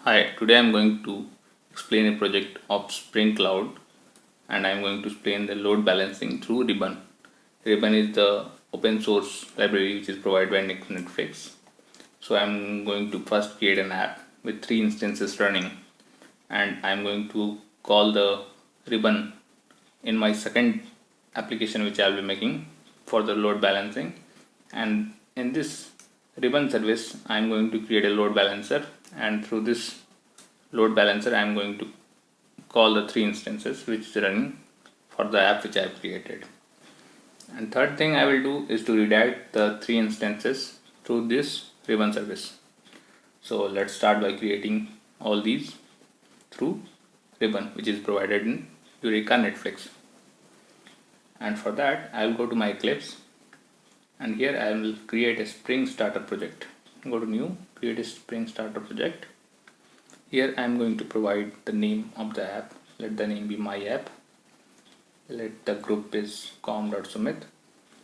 Hi, today I'm going to explain a project of Spring Cloud and I'm going to explain the load balancing through Ribbon. Ribbon is the open source library which is provided by Netflix. So I'm going to first create an app with 3 instances running and I'm going to call the Ribbon in my second application which I'll be making for the load balancing. And in this Ribbon service I'm going to create a load balancer, and through this load balancer I'm going to call the 3 instances which is running for the app which I have created. And third thing I will do is to redirect the 3 instances through this Ribbon service. So let's start by creating all these through Ribbon, which is provided in Eureka Netflix. And for that I will go to my Eclipse, and here I will create a Spring Starter project. Go to New, create a Spring Starter project. Here I am going to provide the name of the app. Let the name be my app. Let the group is com.sumit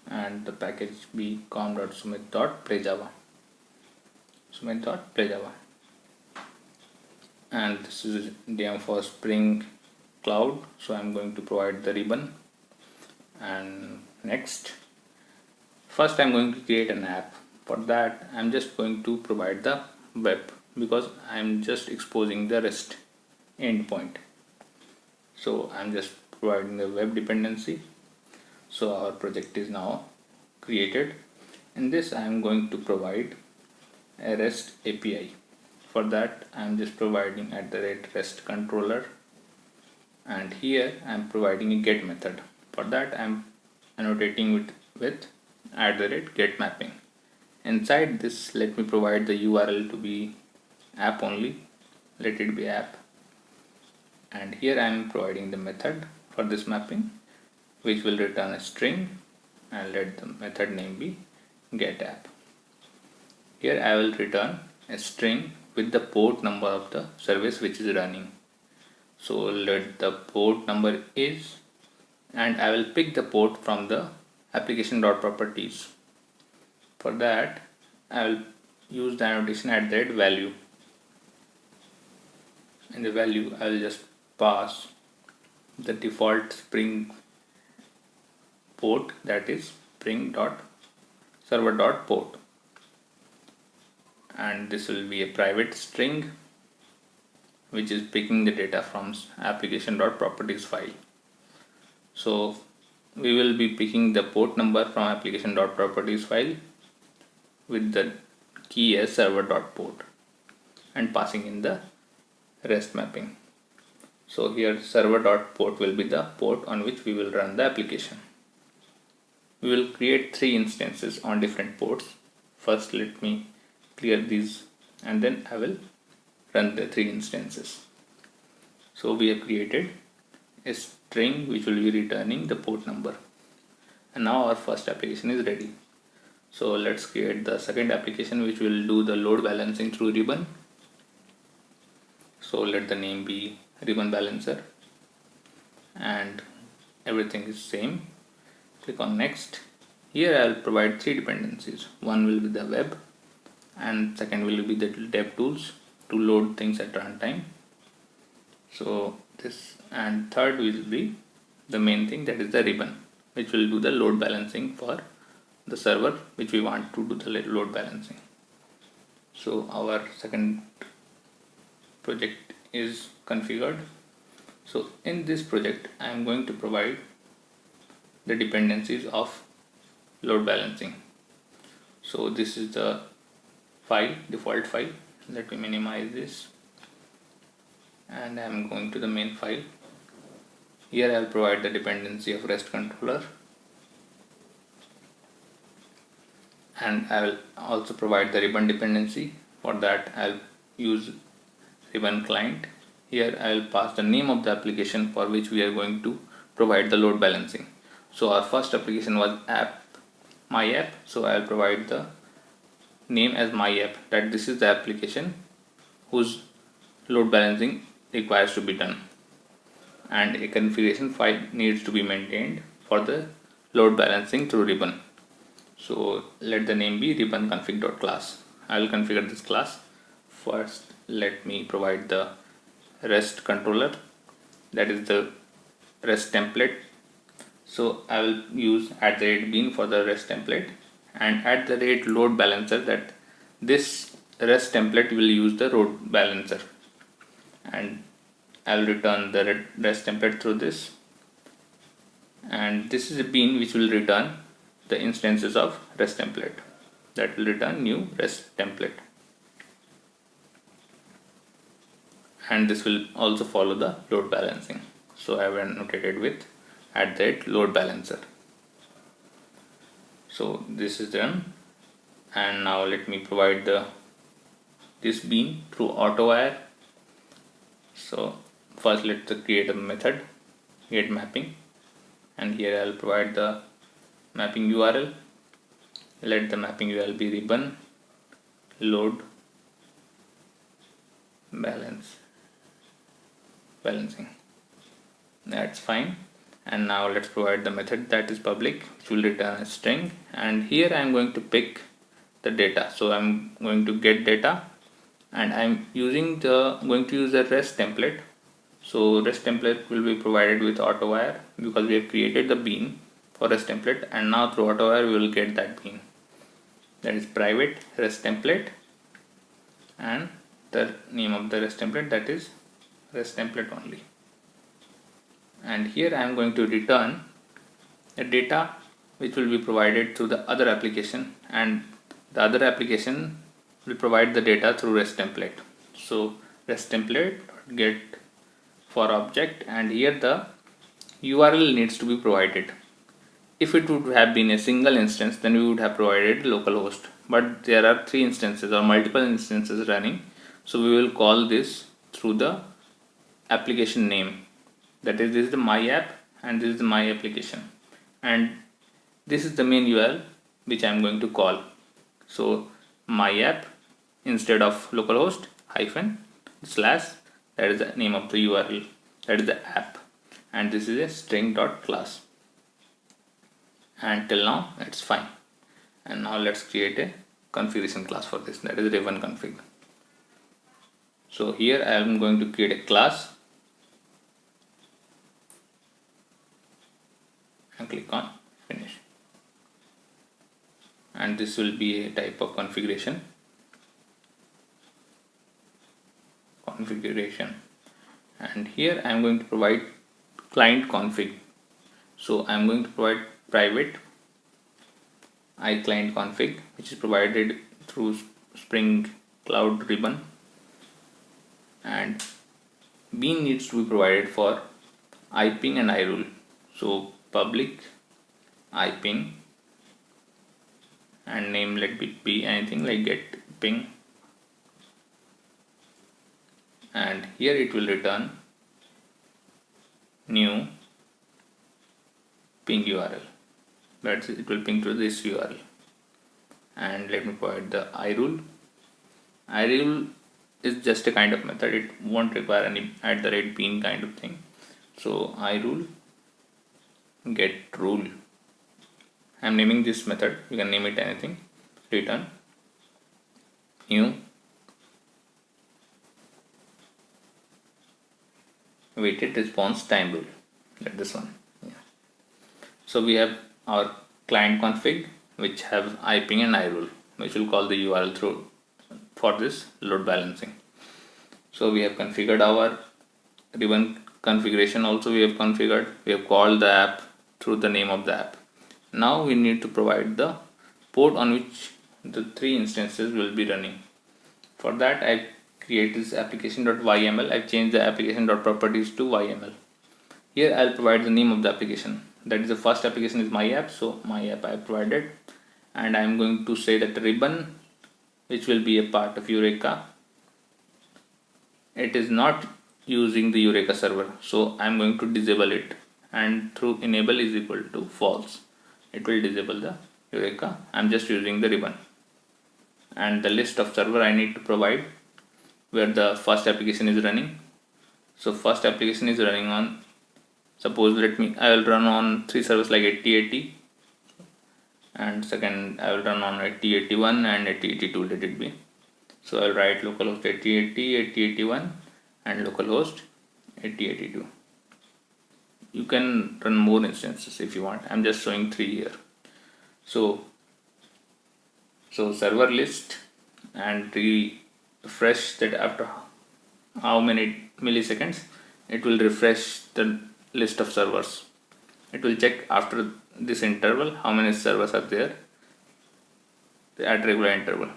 and the package be com.sumit.playjava. Sumit.playjava. And this is DM for Spring Cloud. So I am going to provide the ribbon. And next, first I am going to create an app. For that I am just going to provide the web, because I am just exposing the REST endpoint. So I am just providing the web dependency. So our project is now created. In this I am going to provide a REST API. For that I am just providing @REST controller, and here I am providing a get method. For that I am annotating with @get mapping. Inside this, let me provide the URL to be app only. Let it be app. And here I am providing the method for this mapping, which will return a string, and let the method name be getApp. Here I will return a string with the port number of the service which is running. So let the port number is, and I will pick the port from the application.properties. For that I will use the annotation @value. In the value I will just pass the default Spring port, that is spring.server.port, and this will be a private string which is picking the data from application.properties file. So we will be picking the port number from application.properties file with the key as server.port and passing in the REST mapping. So here server.port will be the port on which we will run the application. We will create 3 instances on different ports. First let me clear these, and then I will run the 3 instances. So we have created a string which will be returning the port number, and now our first application is ready. So let's create the second application which will do the load balancing through Ribbon. So let the name be Ribbon Balancer, and everything is same. Click on next. Here I will provide 3 dependencies. One will be the web, and second will be the dev tools to load things at runtime. So this, and third will be the main thing, that is the ribbon, which will do the load balancing for the server which we want to do the load balancing. So our second project is configured. So in this project I am going to provide the dependencies of load balancing. So this is the file, default file. Let me minimize this, and I am going to the main file. Here I will provide the dependency of REST controller, and I will also provide the ribbon dependency. For that I will use ribbon client. Here I will pass the name of the application for which we are going to provide the load balancing. So our first application was my app, so I will provide the name as my app, that this is the application whose load balancing requires to be done, and a configuration file needs to be maintained for the load balancing through ribbon. So let the name be ribbon config.class. I will configure this class. First let me provide the REST controller, that is the REST template. So I will use @bean for the REST template, and @load balancer, that this REST template will use the load balancer, and I will return the REST template through this. And this is a bean which will return the instances of REST template, that will return new REST template. And this will also follow the load balancing. So I have annotated with @load balancer. So this is done, and now let me provide this bean through AutoWire. So first let's create a method, get mapping, and here I'll provide the mapping URL. Let the mapping URL be ribbon load balancing. That's fine. And now let's provide the method that is public, which will return a string, and here I'm going to pick the data. So I'm going to get data, and I'm going to use a REST template. So REST template will be provided with AutoWire, because we have created the bean for REST template, and now through AutoWire we will get that bean, that is private REST template, and the name of the REST template, that is REST template only. And here I am going to return the data which will be provided through the other application, and the other application will provide the data through REST template. So REST template get for object, and here the URL needs to be provided. If it would have been a single instance, then we would have provided localhost, but there are 3 instances or multiple instances running, so we will call this through the application name, that is, this is the my app and this is the my application, and this is the main URL which I am going to call. So my app instead of localhost / that is the name of the URL, that is the app, and this is a string.class, and till now it's fine. And now let's create a configuration class for this, that is ribbon config. So here I am going to create a class and click on finish, and this will be a type of configuration, and here I am going to provide client config. So I am going to provide private iClient config, which is provided through Spring Cloud Ribbon, and bean needs to be provided for iping and irule. So public iping, and name let it be anything like get ping, and here it will return new ping URL, that's it will ping to this URL. And let me provide the irule. Irule is just a kind of method, it won't require any @bean kind of thing. So irule get rule, I'm naming this method, you can name it anything, return new weighted response time rule, like this one. So we have our client config which have iping and irule, which will call the URL through for this load balancing. So we have configured our ribbon configuration, also we have called the app through the name of the app. Now we need to provide the port on which the 3 instances will be running. For that I create this application.yml. I've changed the application.properties to yml. Here I'll provide the name of the application, that is the first application is my app, so my app I provided, and I'm going to say that ribbon, which will be a part of Eureka, it is not using the Eureka server, so I'm going to disable it, and through enable is equal to false, it will disable the Eureka. I'm just using the ribbon, and the list of server I need to provide where the first application is running. So first application is running on, suppose I will run on 3 servers like 8080, and second I will run on 8081 and 8082, let it be. So I'll write localhost 8080, 8081 and localhost 8082. You can run more instances if you want. I'm just showing 3 here. So server list, and refresh that after how many milliseconds it will refresh the list of servers. It will check after this interval how many servers are there at regular interval.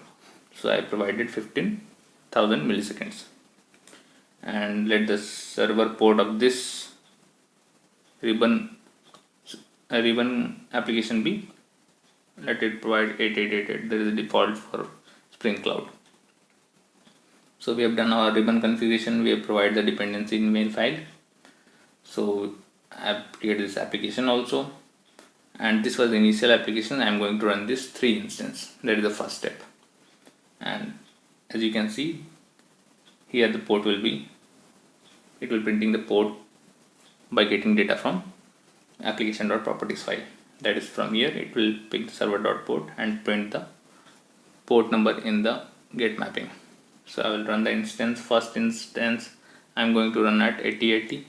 So I provided 15,000 milliseconds, and let the server port of this ribbon application be, let it provide 8888. That is the default for Spring Cloud. So we have done our ribbon configuration. We have provided the dependency in main file. So I have created this application also, and this was the initial application. I am going to run this 3 instance. That is the first step. And as you can see here, the port will be, it will printing the port by getting data from application.properties file. That is, from here it will pick the server.port and print the port number in the get mapping. So I will run the instance. First instance I am going to run at 8080.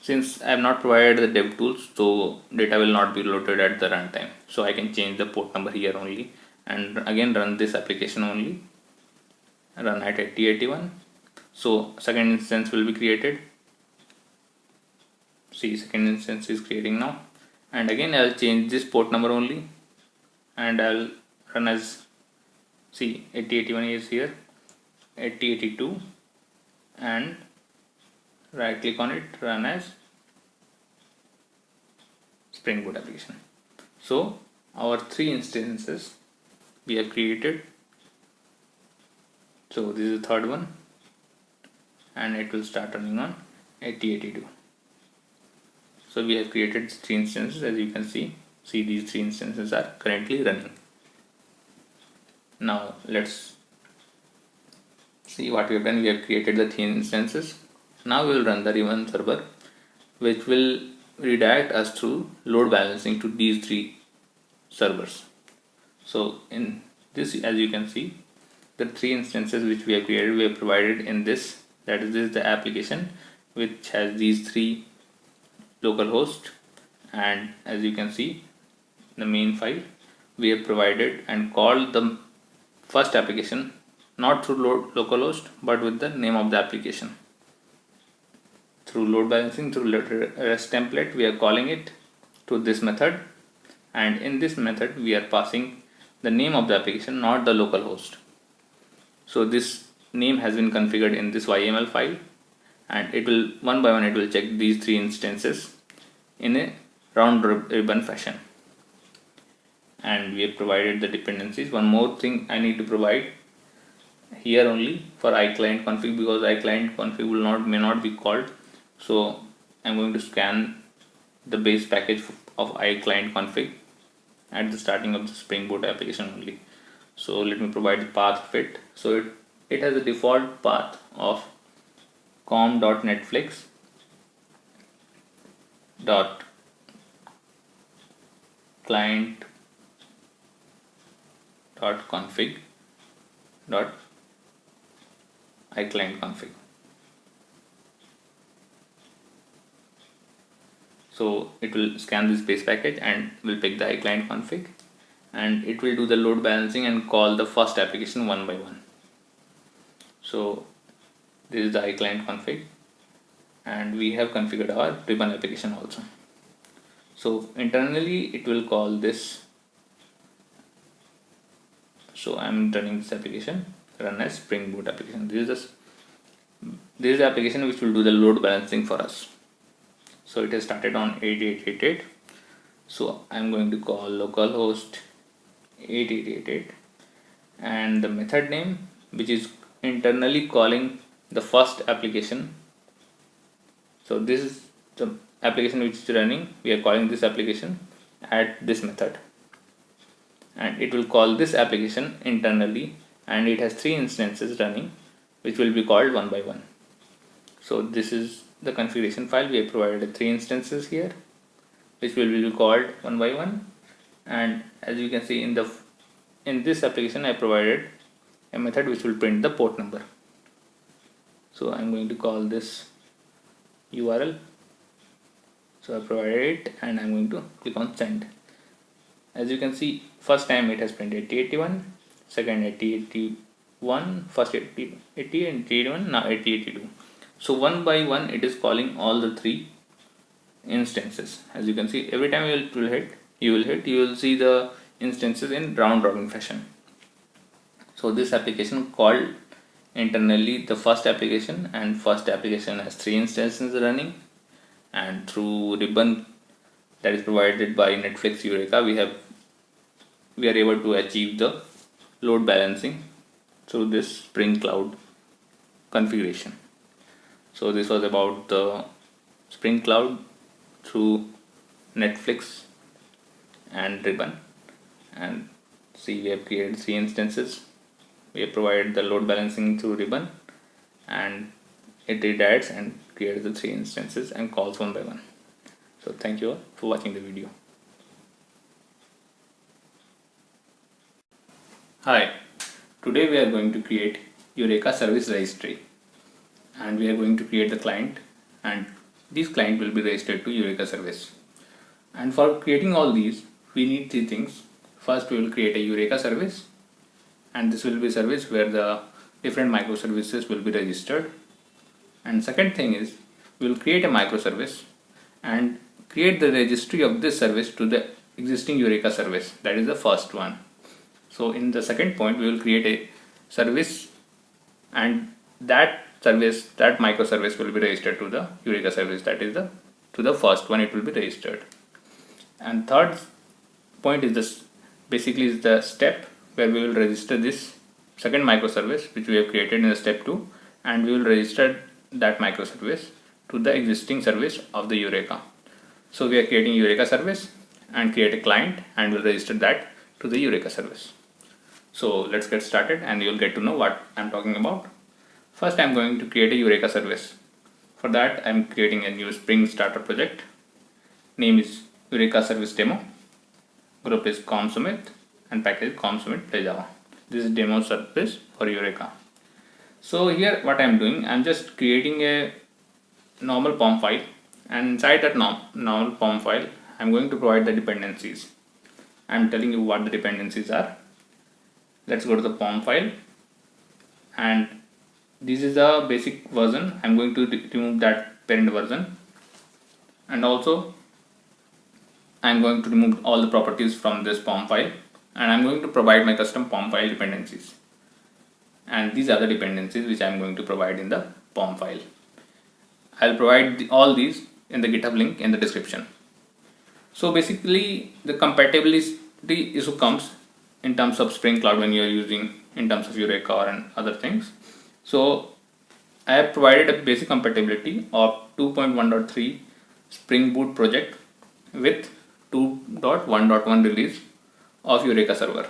Since I have not provided the dev tools, so data will not be loaded at the runtime. So I can change the port number here only, and again run this application only, run at 8081. So second instance will be created. See, second instance is creating now, and again I will change this port number only, and I will run as, see, 8081 is here, 8082, and right click on it, run as Spring Boot application. So our 3 instances we have created. So this is the third one, and it will start running on 8082. So we have created 3 instances. As you can see these 3 instances are currently running. Now let's see what we have done. We have created the 3 instances. Now we will run the ribbon server, which will redirect us through load balancing to these 3 servers. So in this, as you can see, the 3 instances which we have created, we have provided in this, that is, this is the application which has these 3 localhost, and as you can see the main file, we have provided and called the first application not through localhost but with the name of the application. Through load balancing, through REST template, we are calling it to this method, and in this method we are passing the name of the application, not the localhost. So this name has been configured in this YML file, and it will one by one it will check these 3 instances in a round ribbon fashion. And we have provided the dependencies. One more thing I need to provide here only for iClient config, because iClient config may not be called. So I'm going to scan the base package of iClient config at the starting of the Spring Boot application only. So let me provide the path of it. So it has a default path of com.netflix dot client dot config dot iClient config. So it will scan this base package and will pick the iClient config, and it will do the load balancing and call the first application one by one. So this is the iClient config, and we have configured our ribbon application also. So internally it will call this. So I am running this application, run as Spring Boot application. This is the application which will do the load balancing for us. So it has started on 8888. So I am going to call localhost 8888, and the method name, which is internally calling the first application. So this is the application which is running. We are calling this application at this method, and it will call this application internally, and it has 3 instances running which will be called one by one. So this is the configuration file. We have provided 3 instances here which will be called one by one, and as you can see in this application I provided a method which will print the port number. So I'm going to call this URL. So I provided it and I'm going to click on send. As you can see, first time it has printed 8081, second 8081, first 80 and 8081, now 8082. So one by one it is calling all the three instances. As you can see, every time you will see the instances in round robin fashion. So this application called internally the first application, and first application has 3 instances running, and through ribbon that is provided by Netflix Eureka we are able to achieve the load balancing through this Spring Cloud configuration. So this was about the Spring Cloud through Netflix and ribbon. And see, we have created 3 instances. We have provided the load balancing through ribbon, and it redirects and creates the 3 instances and calls one by one. So thank you all for watching the video. Hi, today we are going to create Eureka service registry, and we are going to create the client, and this client will be registered to Eureka service. And for creating all these we need 3 things. First, we will create a Eureka service, and this will be a service where the different microservices will be registered. And second thing is, we will create a microservice and create the registry of this service to the existing Eureka service. That is the first one. So in the second point, we will create a service, and that service, that microservice will be registered to the Eureka service. That is to the first one it will be registered. And third point is this, basically is the step where we will register this second microservice which we have created in the step 2, and we will register that microservice to the existing service of the Eureka. So we are creating Eureka service and create a client, and we'll register that to the Eureka service. So let's get started and you'll get to know what I'm talking about. First, I'm going to create a Eureka service. For that, I'm creating a new Spring Starter project. Name is Eureka Service Demo. Group is ComSumit and package ComSumit PlayJava. This is demo service for Eureka. So here what I'm doing, I'm just creating a normal POM file, and inside that normal POM file, I'm going to provide the dependencies. I'm telling you what the dependencies are. Let's go to the POM file, and this is the basic version. I'm going to remove that parent version, and also I'm going to remove all the properties from this POM file, and I'm going to provide my custom POM file dependencies. And these are the dependencies which I'm going to provide in the POM file. I'll provide all these in the GitHub link in the description. So basically the compatibility issue comes in terms of Spring Cloud when you are using in terms of Eureka and other things. So I have provided a basic compatibility of 2.1.3 Spring Boot project with 2.1.1 release of Eureka server.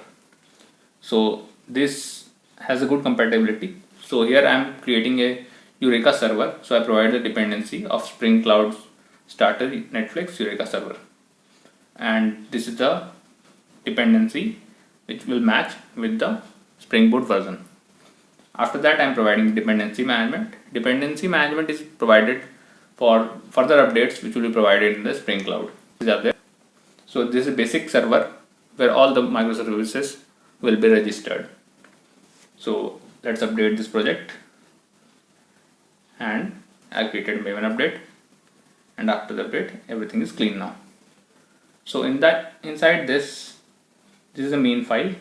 So this has a good compatibility. So here I am creating a Eureka server. So I provide the dependency of Spring Cloud Starter Netflix Eureka server, and this is the dependency which will match with the Spring Boot version. After that, I am providing dependency management. Dependency management is provided for further updates which will be provided in the Spring Cloud. These are there. So this is a basic server where all the microservices will be registered. So let's update this project, and I created Maven update, and after the update everything is clean now. So inside this is a main file.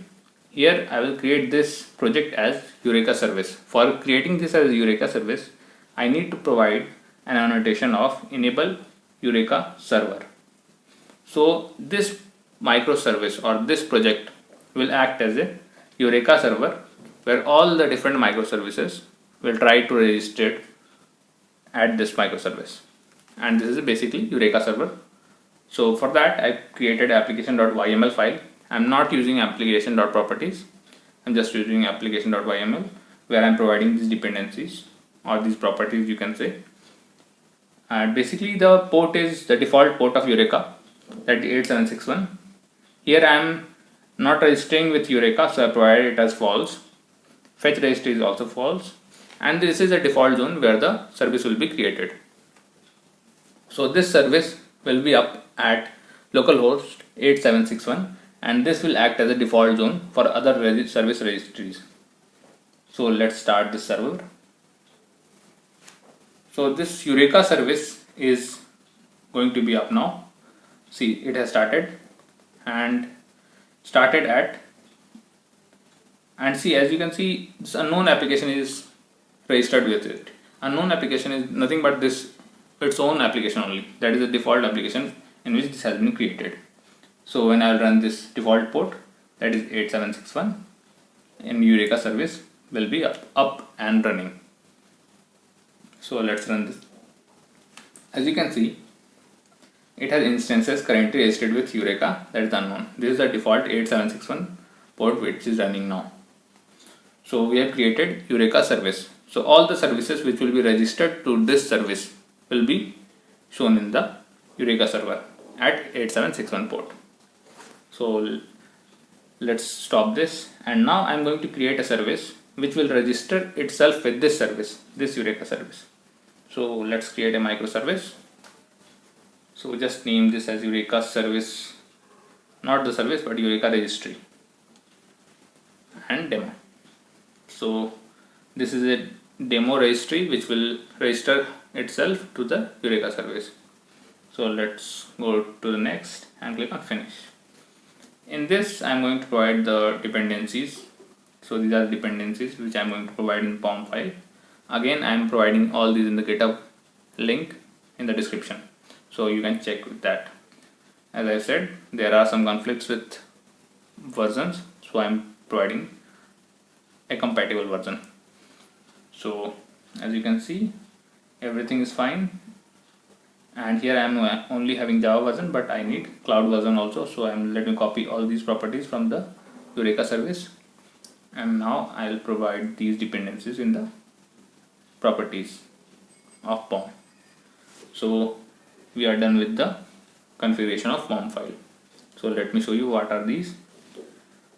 Here I will create this project as Eureka service. For creating this as Eureka service, I need to provide an annotation of enable Eureka server. So this microservice or this project will act as a Eureka server where all the different microservices will try to register at this microservice, and this is basically Eureka server. So for that, I created application.yml file. I'm not using application.properties. I'm just using application.yml where I'm providing these dependencies or these properties, you can say. And basically the port is the default port of Eureka, that 8761. Here I am not registering with Eureka, so I provided it as false. fetch registry is also false, and this is a default zone where the service will be created. So this service will be up at localhost 8761, and this will act as a default zone for other service registries. So let's start this server. So this Eureka service is going to be up now. See, it has started and started at, and see, as you can see, this unknown application is registered with it. Unknown application is nothing but this, its own application only. That is the default application in which this has been created. So when I will run this default port, that is 8761, in Eureka service will be up and running. So let's run this. As you can see, it has instances currently registered with Eureka, that is unknown. This is the default 8761 port which is running now. So we have created Eureka service. So all the services which will be registered to this service will be shown in the Eureka server at 8761 port. So let's stop this, and now I am going to create a service which will register itself with this service, this Eureka service. So let's create a microservice. So just name this as Eureka service, not the service but Eureka registry and demo. So this is a demo registry which will register itself to the Eureka service. So let's go to the next and click on finish. In this I am going to provide the dependencies. So these are the dependencies which I am going to provide in POM file. Again, I am providing all these in the GitHub link in the description, so you can check with that. As I said, there are some conflicts with versions, so I am providing a compatible version. So as you can see, everything is fine, and here I am only having Java version, but I need Cloud version also. So let me copy all these properties from the Eureka service, and now I will provide these dependencies in the properties of POM. So we are done with the configuration of POM file. So let me show you what are these.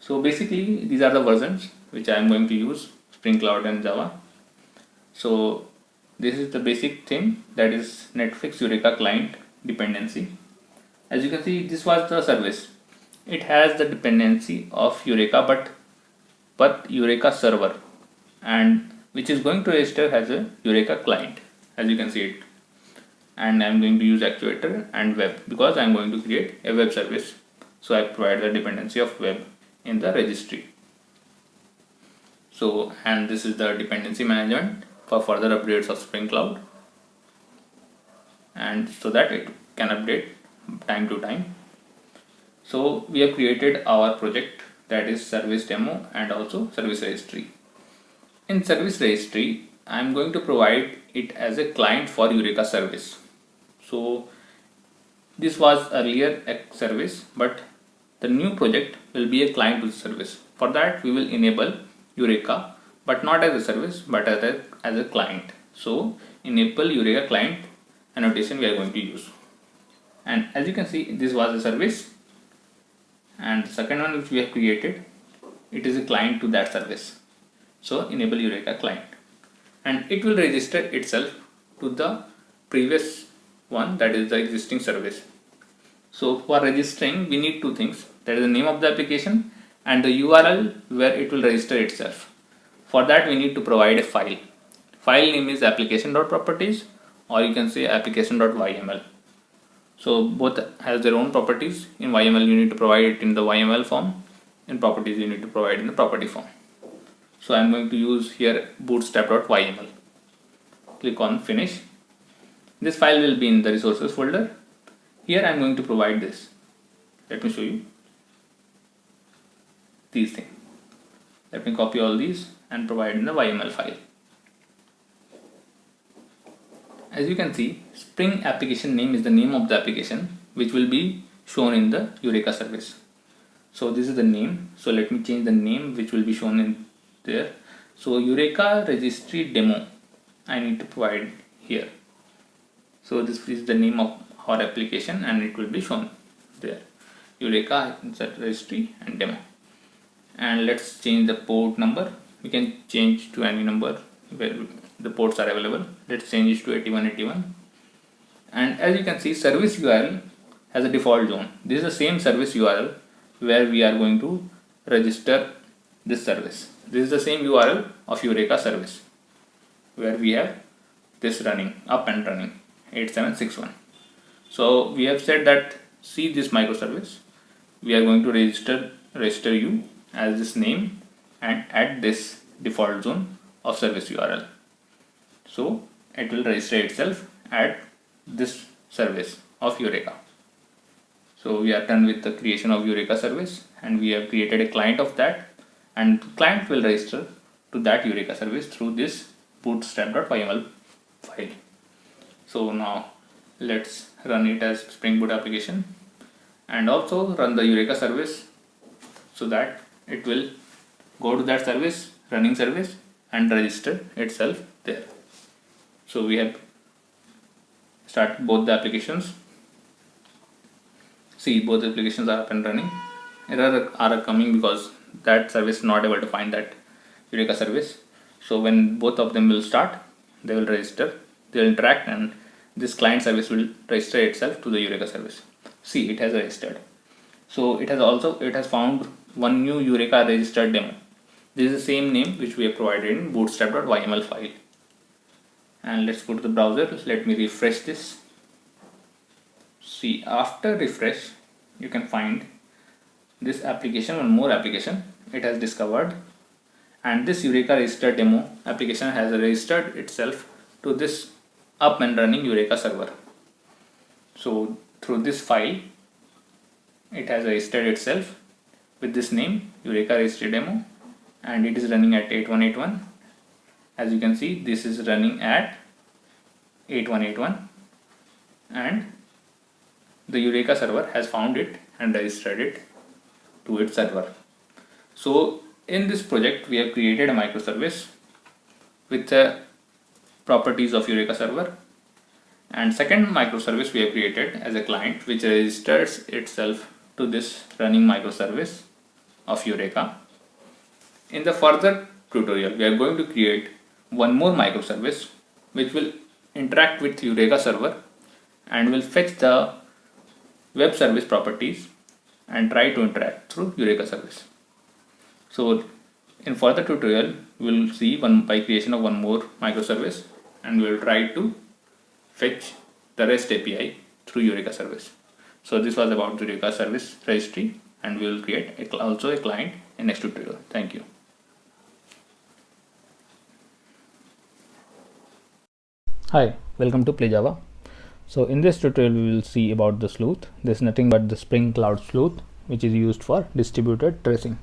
So basically these are the versions which I am going to use, Spring Cloud and Java. So this is the basic thing, that is Netflix Eureka client dependency. As you can see, this was the service. It has the dependency of Eureka but Eureka server, and which is going to register as a Eureka client, as you can see it. And I am going to use actuator and web because I am going to create a web service. So I provide the dependency of web in the registry. So, and this is the dependency management for further updates of Spring Cloud, and so that it can update time to time. So we have created our project, that is service demo and also service registry. In service registry, I am going to provide it as a client for Eureka service. So this was earlier a service, but the new project will be a client to the service. For that we will enable Eureka, but not as a service but as a client. So enable Eureka client annotation we are going to use. And as you can see, this was a service, and the second one which we have created, it is a client to that service. So enable Eureka client, and it will register itself to the previous one, that is the existing service. So for registering we need two things, that is the name of the application and the URL where it will register itself. For that we need to provide a file. File name is application.properties, or you can say application.yml. So both has their own properties. In YML you need to provide it in the YML form, in properties you need to provide in the property form. So I am going to use here bootstrap.yml. Click on finish. This file will be in the resources folder. Here I am going to provide this. Let me show you these things. Let me copy all these and provide in the YML file. As you can see, Spring application name is the name of the application which will be shown in the Eureka service. So this is the name. So let me change the name which will be shown in there. So Eureka registry demo I need to provide here. So this is the name of our application and it will be shown there, Eureka registry and demo. And let's change the port number. we can change to any number where the ports are available. Let's change it to 8181. And as you can see, service URL has a default zone. This is the same service URL where we are going to register this service. This is the same URL of Eureka service where we have this running, up and running, 8761. So we have said that, see this microservice, we are going to register you as this name and add this default zone of service URL. So it will register itself at this service of Eureka. So we are done with the creation of Eureka service, and we have created a client of that, and client will register to that Eureka service through this bootstrap.yml file. So now let's run it as Spring Boot application and also run the Eureka service so that it will go to that service, running service, and register itself there. So we have started both the applications. See, both applications are up and running. Error are coming because that service is not able to find that Eureka service. So when both of them will start, they will register, they will interact, and this client service will register itself to the Eureka service. See, it has registered. So it has found one new Eureka registered demo. This is the same name which we have provided in bootstrap.yml file. And let's go to the browser. Let me refresh this. See, after refresh, you can find this application, one more application it has discovered, and this Eureka registered demo application has registered itself to this up and running Eureka server. So through this file, it has registered itself with this name, Eureka registered demo, and it is running at 8181. As you can see, this is running at 8181, and the Eureka server has found it and registered it to its server. So in this project, we have created a microservice with the properties of Eureka server, and second microservice we have created as a client which registers itself to this running microservice of Eureka. In the further tutorial, we are going to create one more microservice which will interact with Eureka server and will fetch the web service properties and try to interact through Eureka service. So in further tutorial, we will see by creation of one more microservice, and we will try to fetch the REST API through Eureka service. So this was about the Eureka service registry, and we will create also a client in next tutorial. Thank you. Hi, welcome to PlayJava. So in this tutorial we will see about the sleuth. This is nothing but the Spring Cloud Sleuth, which is used for distributed tracing.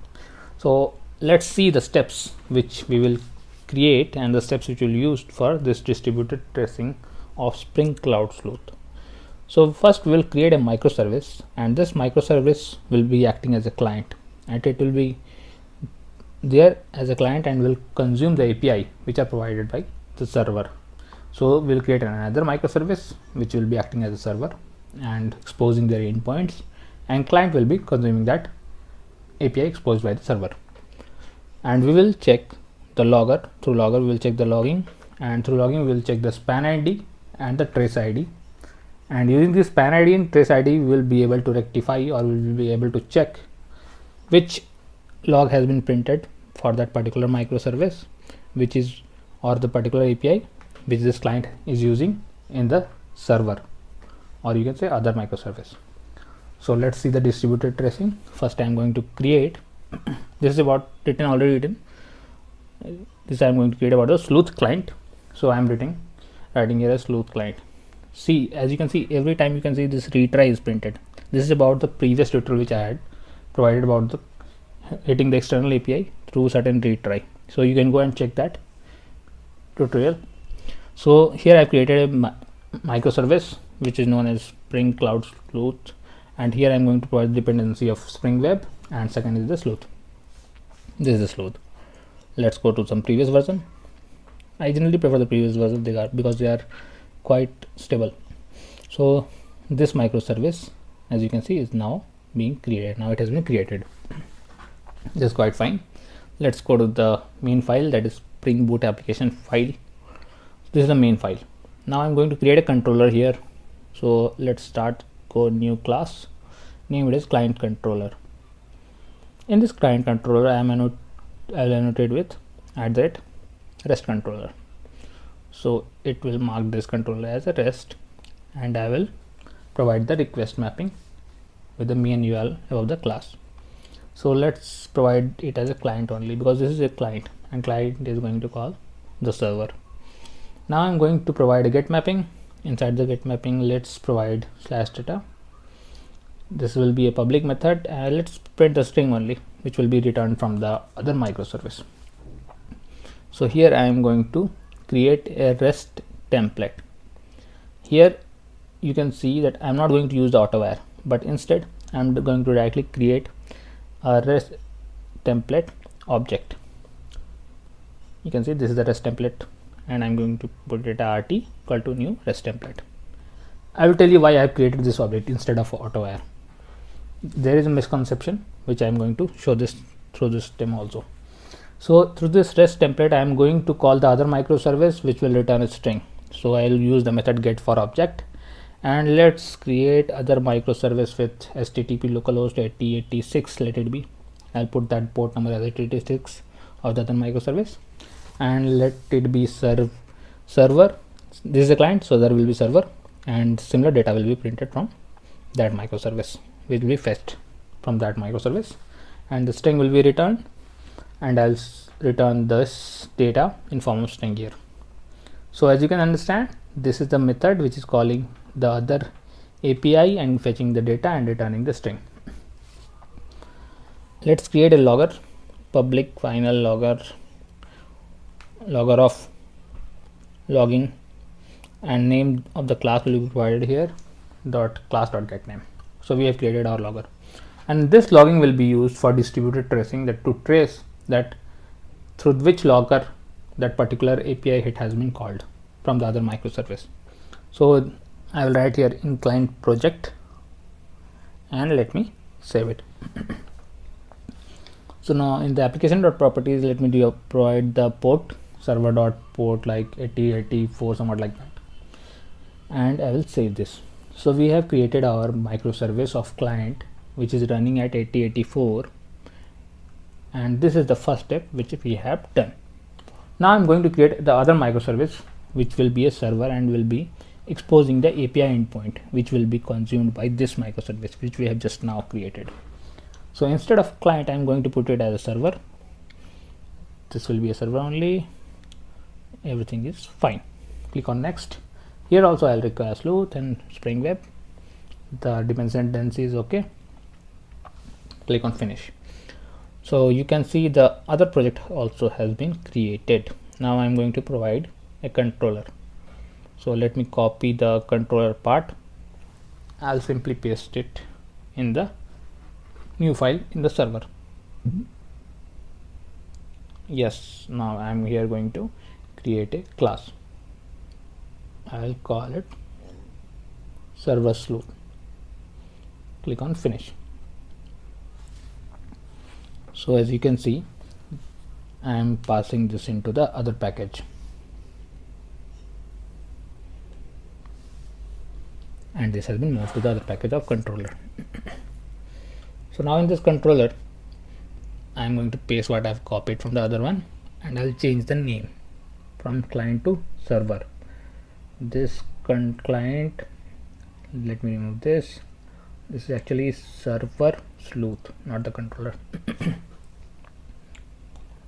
So let's see the steps which we will create and the steps which we will use for this distributed tracing of Spring Cloud Sleuth. So first we will create a microservice, and this microservice will be acting as a client, and it will be there as a client and will consume the API which are provided by the server. So we'll create another microservice which will be acting as a server and exposing their endpoints, and client will be consuming that API exposed by the server. And we will check the logger. Through logger we will check the logging, and through logging we will check the span ID and the trace ID. And using this span ID and trace ID, we will be able to rectify, or we will be able to check which log has been printed for that particular microservice, which is, or the particular API which this client is using in the server, or you can say other microservice. So let's see the distributed tracing. First I am going to create this is about already written. This I am going to create about the sleuth client. So I am writing here a sleuth client. See, as you can see, every time you can see this retry is printed. This is about the previous tutorial which I had provided about the hitting the external API through certain retry. So you can go and check that tutorial. So here I have created a microservice which is known as Spring Cloud Sleuth, and here I am going to provide the dependency of Spring Web, and second is the sleuth. This is the sleuth. Let's go to some previous version. I generally prefer the previous version because they are quite stable. So this microservice, as you can see, is now being created. Now it has been created. This is quite fine. let's go to the main file, that is Spring Boot application file. This is the main file. Now I'm going to create a controller here. So let's start, go new class, name it as client controller. In this client controller, I'll annotate with @REST controller. So it will mark this controller as a REST, and I will provide the request mapping with the main URL above the class. So let's provide it as a client only, because this is a client and client is going to call the server. Now I'm going to provide a get mapping. Inside the get mapping, let's provide /data. This will be a public method, and let's print the string only, which will be returned from the other microservice. So here I am going to create a REST template. Here you can see that I'm not going to use the AutoWire, but instead I'm going to directly create a REST template object. You can see this is the REST template, and I'm going to put it rt equal to new REST template. I will tell you why I have created this object instead of AutoWire. There is a misconception which I am going to show this through this demo also. So through this REST template, I am going to call the other microservice which will return a string. So I will use the method get for object, and let's create other microservice with http localhost 8086, let it be. I'll put that port number as 8086 of the other microservice, and let it be server. This is a client, so there will be server, and similar data will be printed from that microservice, which will be fetched from that microservice, and the string will be returned, and I'll return this data in form of string here. So as you can understand, this is the method which is calling the other API and fetching the data and returning the string. Let's create a logger, public final logger of logging, and name of the class will be provided here, class.getName. So we have created our logger, and this logging will be used for distributed tracing, that to trace that through which logger that particular API hit has been called from the other microservice. So I will write here in client project, and let me save it. So now in the application.properties, let me provide the port, server.port like 8084, somewhat like that, and I will save this. So we have created our microservice of client which is running at 8084, and this is the first step which we have done. Now I'm going to create the other microservice which will be a server and will be exposing the API endpoint which will be consumed by this microservice which we have just now created. So instead of client, I'm going to put it as a server. This will be a server only. Everything is fine. Click on next. Here also I'll require Sleuth and Spring Web. The dependency is okay. Click on finish. So you can see the other project also has been created. Now I'm going to provide a controller. So let me copy the controller part. I'll simply paste it in the new file in the server. Yes, now I'm here going to create a class. I'll call it server sleuth. Click on finish. So as you can see, I am passing this into the other package, and this has been moved to the other package of controller. So now in this controller, I am going to paste what I have copied from the other one, and I'll change the name from client to server. This client, let me remove this. This is actually server sleuth, not the controller.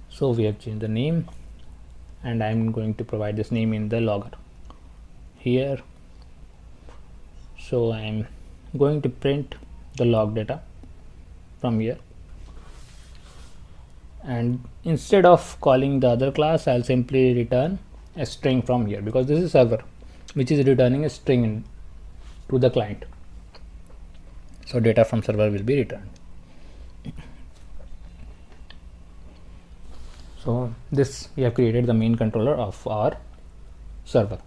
So we have changed the name, and I'm going to provide this name in the logger here. So I'm going to print the log data from here, and instead of calling the other class, I'll simply return a string from here, because this is server which is returning a string to the client. So data from server will be returned. So this, we have created the main controller of our server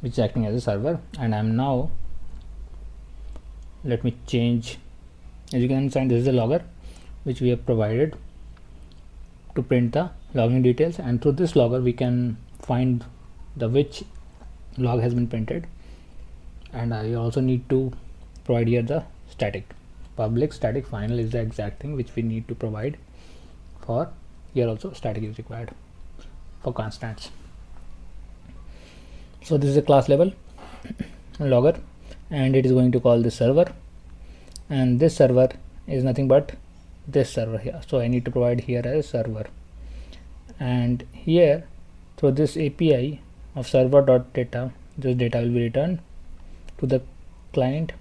which is acting as a server, and I'm now, let me change. As you can understand, this is a logger which we have provided to print the logging details, and through this logger we can find the which log has been printed. And I also need to provide here the static. Public static final is the exact thing which we need to provide. For here also static is required for constants. So this is a class level logger, and it is going to call this server, and this server is nothing but this server here. So I need to provide here as server, and here through this API of server.data, this data will be returned to the client,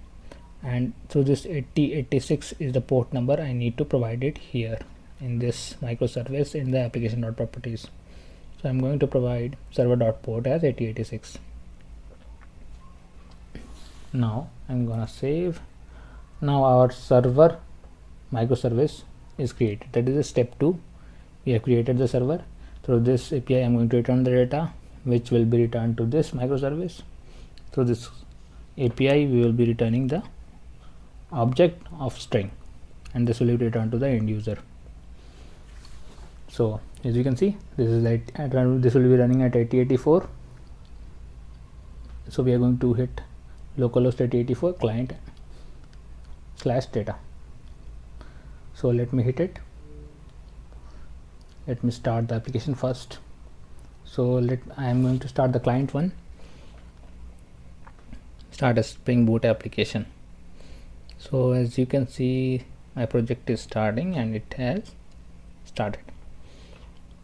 and through this 8086 is the port number. I need to provide it here in this microservice in the application.properties. So I'm going to provide server.port as 8086. Now I'm gonna save. Now our server microservice is created. That is a step 2. We have created the server. Through this API I'm going to return the data, which will be returned to this microservice. Through this API we will be returning the object of string, and this will be returned to the end user. So as you can see, this is like this will be running at 8084. So we are going to hit localhost 8084 client /data. So let me hit it. Let me start the application first. So I am going to start the client one. Start a Spring Boot application. So as you can see, my project is starting and it has started.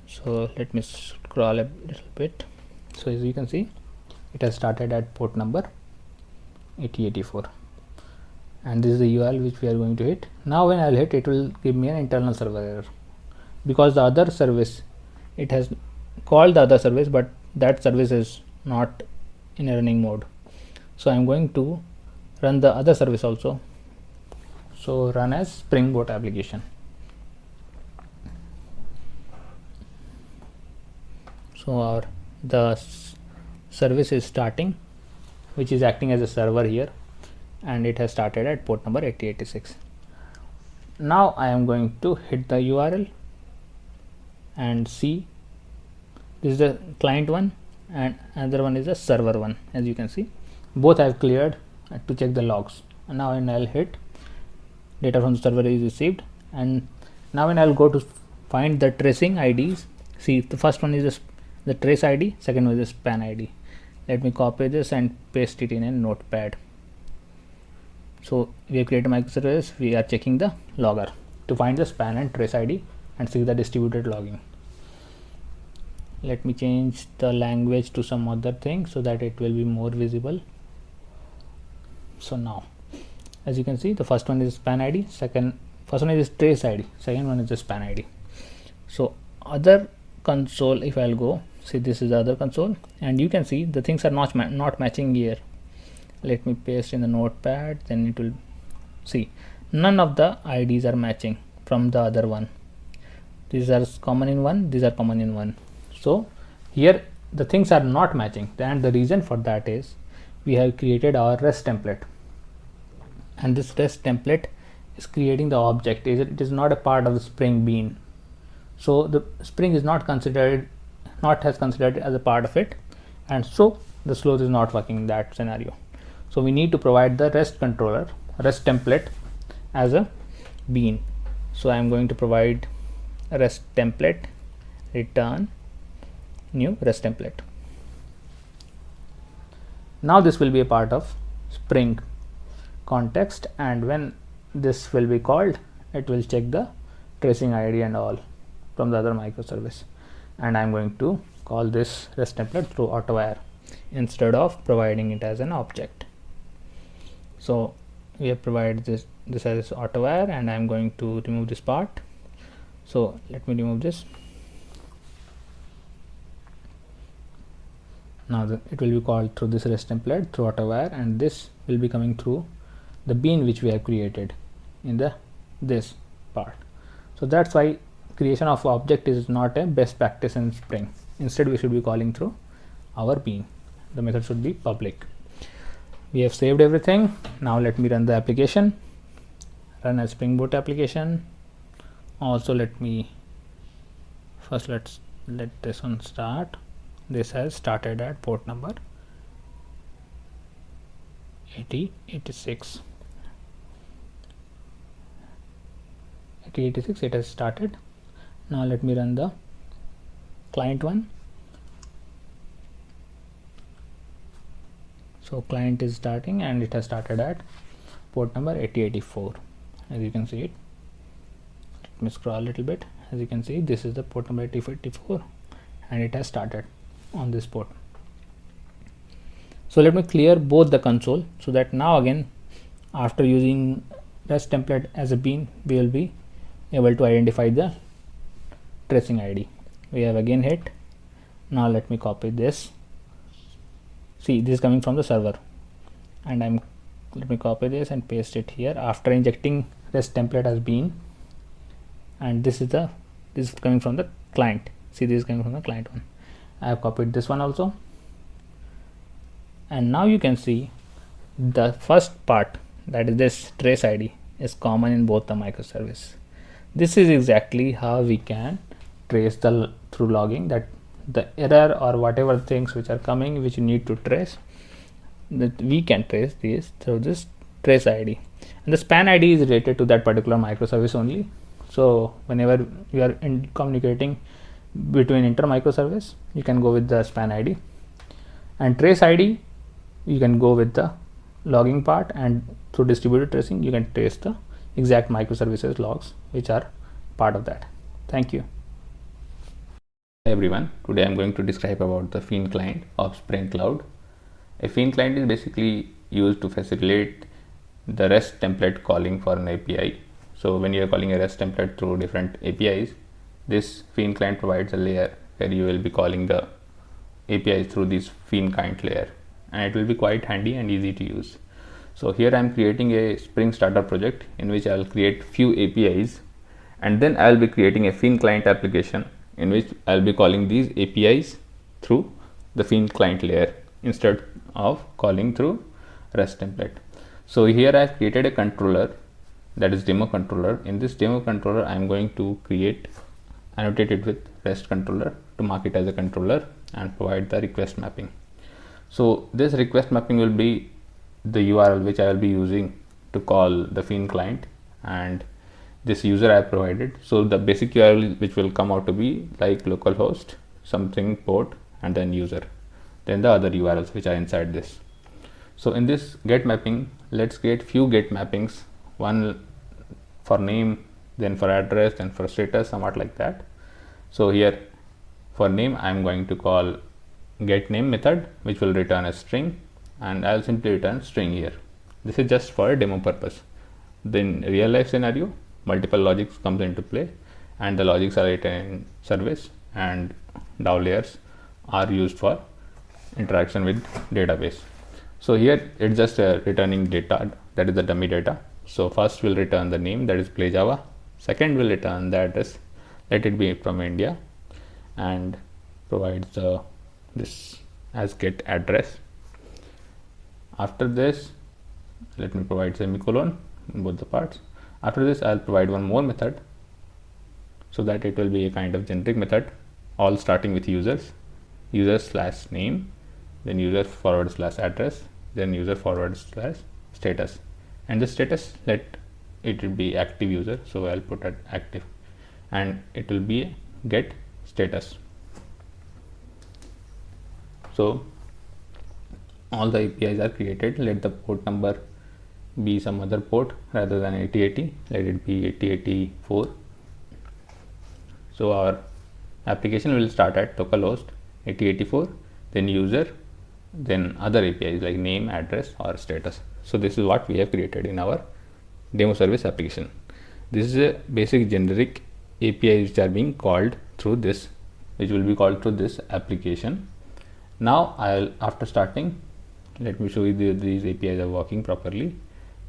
So let me scroll a little bit. So as you can see, it has started at port number 8084, and this is the URL which we are going to hit. Now when I'll hit, it will give me an internal server error, because the other service, it has called the other service, but that service is not in a running mode. So I'm going to run the other service also. So run as Spring Boot application. So the service is starting, which is acting as a server here, and it has started at port number 8086. Now I am going to hit the URL and see, this is the client one and another one is the server one. As you can see, both have cleared to check the logs. And now when I'll hit, data from the server is received, and now when I'll go to find the tracing IDs, see the first one is the trace ID, second one is the span ID. Let me copy this and paste it in a notepad. So we have created a microservice. We are checking the logger to find the span and trace ID and see the distributed logging. Let me change the language to some other thing so that it will be more visible. So now, as you can see, the first one is span ID, first one is trace ID, second one is the span ID. So other console, if I'll go, see this is the other console, and you can see the things are not matching here. Let me paste in the notepad, then it will see none of the IDs are matching from the other one. These are common in one, these are common in one. So here the things are not matching, and the reason for that is we have created our REST template, and this REST template is creating the object. It is not a part of the Spring Bean. So the Spring is not considered as a part of it, and so the Sleuth is not working in that scenario. So we need to provide the REST controller, REST template as a bean. So I am going to provide a REST template, return new REST template. Now this will be a part of Spring context, and when this will be called, it will check the tracing ID and all from the other microservice, and I'm going to call this REST template through AutoWire instead of providing it as an object. So we have provided this as AutoWire, and I'm going to remove this part. So let me remove this. Now it will be called through this REST template through AutoWire, and this will be coming through the bean which we have created in this part. So that's why creation of object is not a best practice in Spring. Instead we should be calling through our bean. The method should be public. We have saved everything. Now let me run the application. Run a Spring Boot application. Also let me First let's let this one start. This has started at port number 8086. It has started. Now let me run the client one. So client is starting and it has started at port number 8084. As you can see it, let me scroll a little bit. As you can see, this is the port number 8084 and it has started on this port. So let me clear both the console, so that now again, after using REST template as a bean, we will be able to identify the tracing ID. We have again hit. Now let me copy this. See, this is coming from the server, and let me copy this and paste it here after injecting REST template as bean. And this is coming from the client. See, this is coming from the client one. I have copied this one also, and now you can see the first part, that is this trace ID, is common in both the microservice. This is exactly how we can trace through logging, that the error or whatever things which are coming which you need to trace, that we can trace these through this trace ID. And the span ID is related to that particular microservice only. So whenever you are communicating between inter microservice, you can go with the span ID, and trace ID you can go with the logging part, and through distributed tracing you can trace the exact microservices logs which are part of that. Thank you. Hi everyone, today I am going to describe about the Feign client of Spring Cloud. A Feign client is basically used to facilitate the REST template calling for an API. So when you are calling a REST template through different APIs, this Feign client provides a layer where you will be calling the APIs through this Feign client layer, and it will be quite handy and easy to use. So here I am creating a Spring Starter project in which I will create few APIs, and then I will be creating a Feign client application in which I will be calling these APIs through the Feign client layer instead of calling through REST template. So here I have created a controller, that is demo controller. In this demo controller I am going to annotate it with REST controller to mark it as a controller and provide the request mapping. So this request mapping will be the URL which I will be using to call the Feign client, and this user I have provided. So the basic URL which will come out to be like localhost something port and then user, then the other URLs which are inside this. So in this get mapping, let's create few get mappings, one for name, then for address, then for status, somewhat like that. So here for name I am going to call get name method which will return a string, and I'll simply return string here. This is just for a demo purpose. Then real life scenario, multiple logics comes into play, and the logics are written in service, and DAO layers are used for interaction with database. So here it's just returning data, that is the dummy data. So first we'll return the name, that is PlayJava. Second we'll return the address, let it be from India, and provides this as get address. After this, let me provide semicolon in both the parts. After this I'll provide one more method, so that it will be a kind of generic method, all starting with users slash name, then user forward slash address, then user forward slash status, and the status, let it be active user, so I'll put it active, and it will be get status. So all the APIs are created. Let the port number be some other port rather than 8080, let it be 8084. So our application will start at localhost 8084, then user, then other APIs like name, address or status. So this is what we have created in our demo service application. This is a basic generic APIs which are being called through this, which will be called through this application. Now after starting, let me show you these APIs are working properly.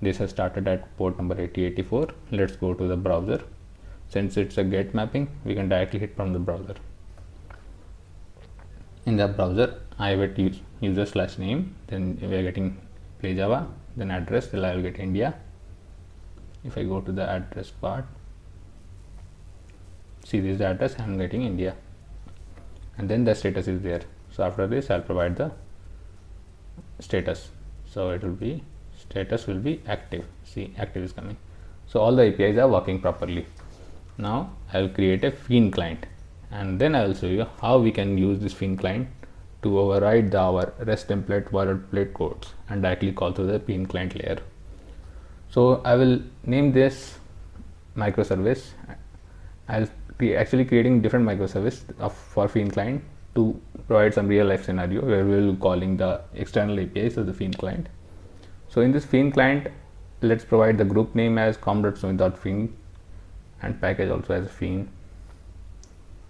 This has started at port number 8084. Let's go to the browser. Since it's a get mapping, we can directly hit from the browser. In the browser I have it user slash name, then we are getting PlayJava, then address, then I will get India. If I go to the address part, see, this is the address, I'm getting India, and then the status is there. So after this I'll provide the status, so it will be status will be active. See, active is coming. So all the APIs are working properly. Now I will create a Feign client, and then I will show you how we can use this Feign client to override our REST template boilerplate codes and directly call to the Feign client layer. So I will name this microservice. I'll be actually creating different microservice for Feign client to provide some real life scenario where we will be calling the external APIs of the Feign client. So in this Feign client, let's provide the group name as com.feign and package also as Feign.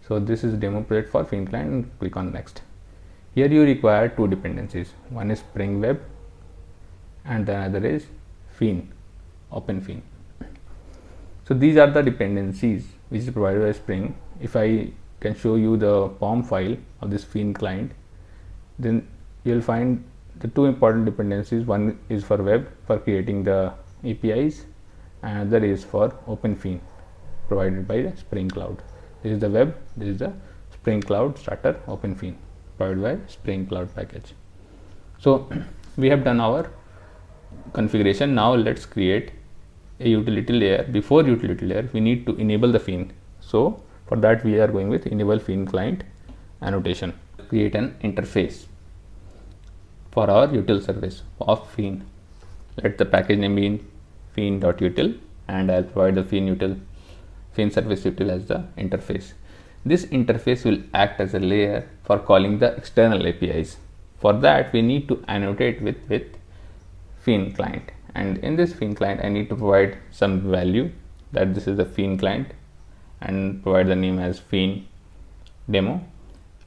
So this is demo project for Feign client, and click on next. Here you require two dependencies. One is Spring Web and the other is Feign, Open Feign. So these are the dependencies which is provided by Spring. If I can show you the POM file of this Feign client, then you'll find the two important dependencies. One is for web, for creating the APIs, and other is for Open Feign, provided by the Spring Cloud. This is the web, this is the Spring Cloud starter Open Feign, provided by Spring Cloud package. So we have done our configuration. Now let's create a utility layer. Before utility layer, we need to enable the Feign. So for that we are going with enable Feign client annotation. Create an interface for our util service of Feign. Let the package name be feign.util, and I'll provide the Feign service util as the interface. This interface will act as a layer for calling the external APIs. For that we need to annotate with Feign client, and in this Feign client I need to provide some value that this is the Feign client and provide the name as Feign demo,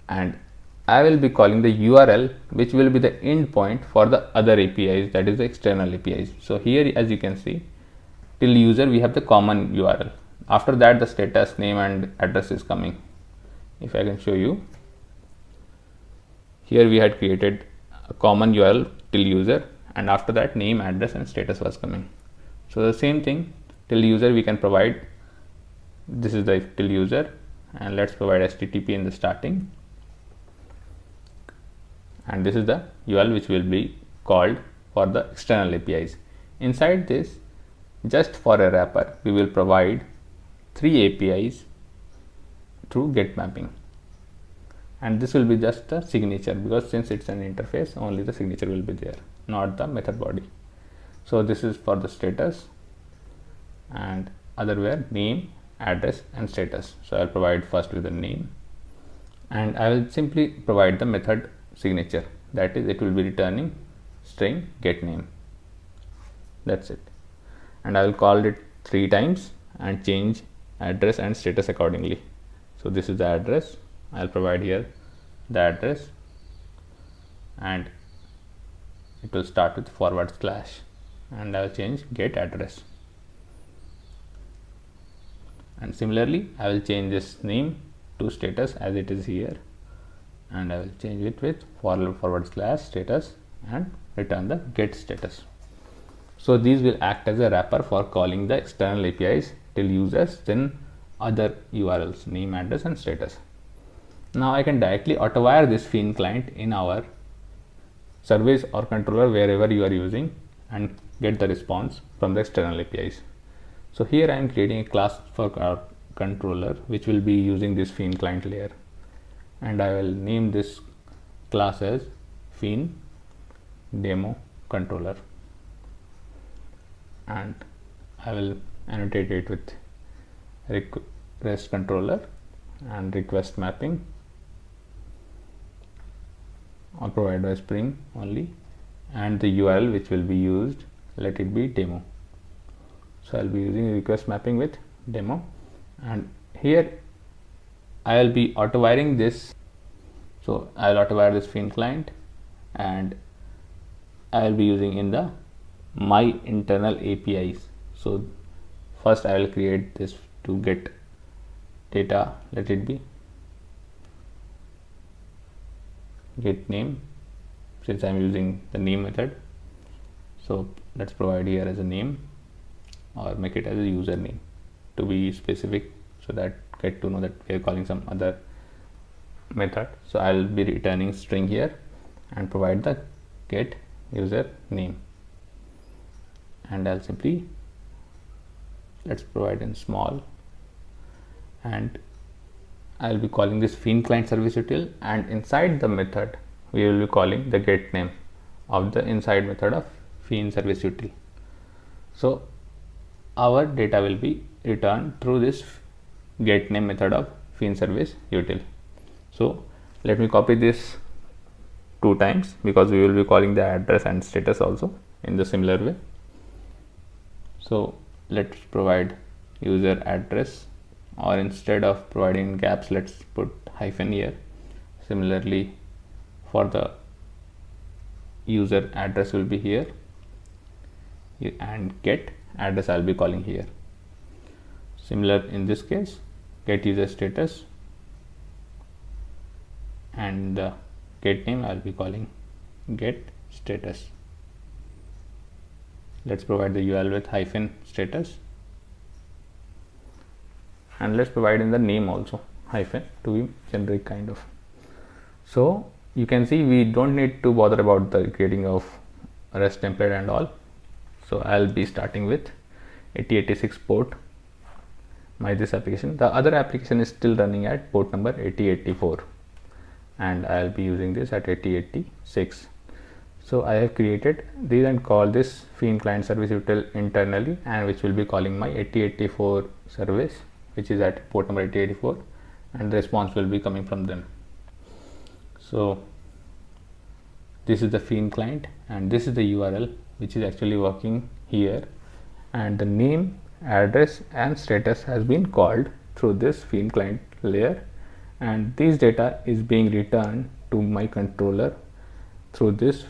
and I will be calling the URL which will be the endpoint for the other APIs, that is the external APIs. So here as you can see, till user we have the common URL. After that the status, name and address is coming. If I can show you, here we had created a common URL till user, and after that name, address and status was coming. So the same thing, till user we can provide, this is the till user, and let's provide HTTP in the starting, and this is the URL which will be called for the external APIs. Inside this, just for a wrapper, we will provide 3 APIs through get mapping, and this will be just the signature, because since it's an interface, only the signature will be there, not the method body. So this is for the status, and other were name, address and status. So I'll provide first with the name, and I will simply provide the method signature, that is it will be returning string get name. That's it, and I will call it 3 times and change address and status accordingly. So this is the address, I'll provide here the address, and it will start with /, and I will change get address, and similarly I will change this name to status as it is here, and I will change it with /, status, and return the get status. So these will act as a wrapper for calling the external APIs till users, then other URLs, name, address and status. Now I can directly auto-wire this Feign client in our service or controller wherever you are using, and get the response from the external APIs. So here I am creating a class for our controller which will be using this Feign client layer, and I will name this class as Feign demo controller, and I will annotate it with request controller and request mapping, or provide by Spring only, and the URL which will be used, let it be demo. So I'll be using request mapping with demo, and here I'll be auto wiring this. So I'll auto wire this Feign client, and I'll be using in the my internal APIs. So first I will create this to get data, let it be get name, since I'm using the name method. So let's provide here as a name, or make it as a username to be specific, so that get to know that we are calling some other method. So I'll be returning string here and provide the get user name, and I'll simply, let's provide in small, and I'll be calling this Feign Client service util, and inside the method we will be calling the get name of the inside method of Feign service util. So our data will be returned through this get name method of Feign service util. So let me copy this 2 times because we will be calling the address and status also in the similar way. So let's provide user address, or instead of providing gaps, let's put hyphen here. Similarly, for the user address will be here, and get address I'll be calling here. Similar in this case, get user status, and the get name I'll be calling get status. Let's provide the URL with hyphen status, and let's provide in the name also hyphen to be generic kind of. So you can see we don't need to bother about the creating of REST template and all. So I'll be starting with 8086 port this application. The other application is still running at port number 8084, and I'll be using this at 8086. So I have created these and call this Feign Client service util internally, and which will be calling my 8084 service, which is at port number 8084, and the response will be coming from them. So this is the Feign Client, and this is the URL which is actually working here, and the name, address and status has been called through this Feign Client layer, and this data is being returned to my controller through this,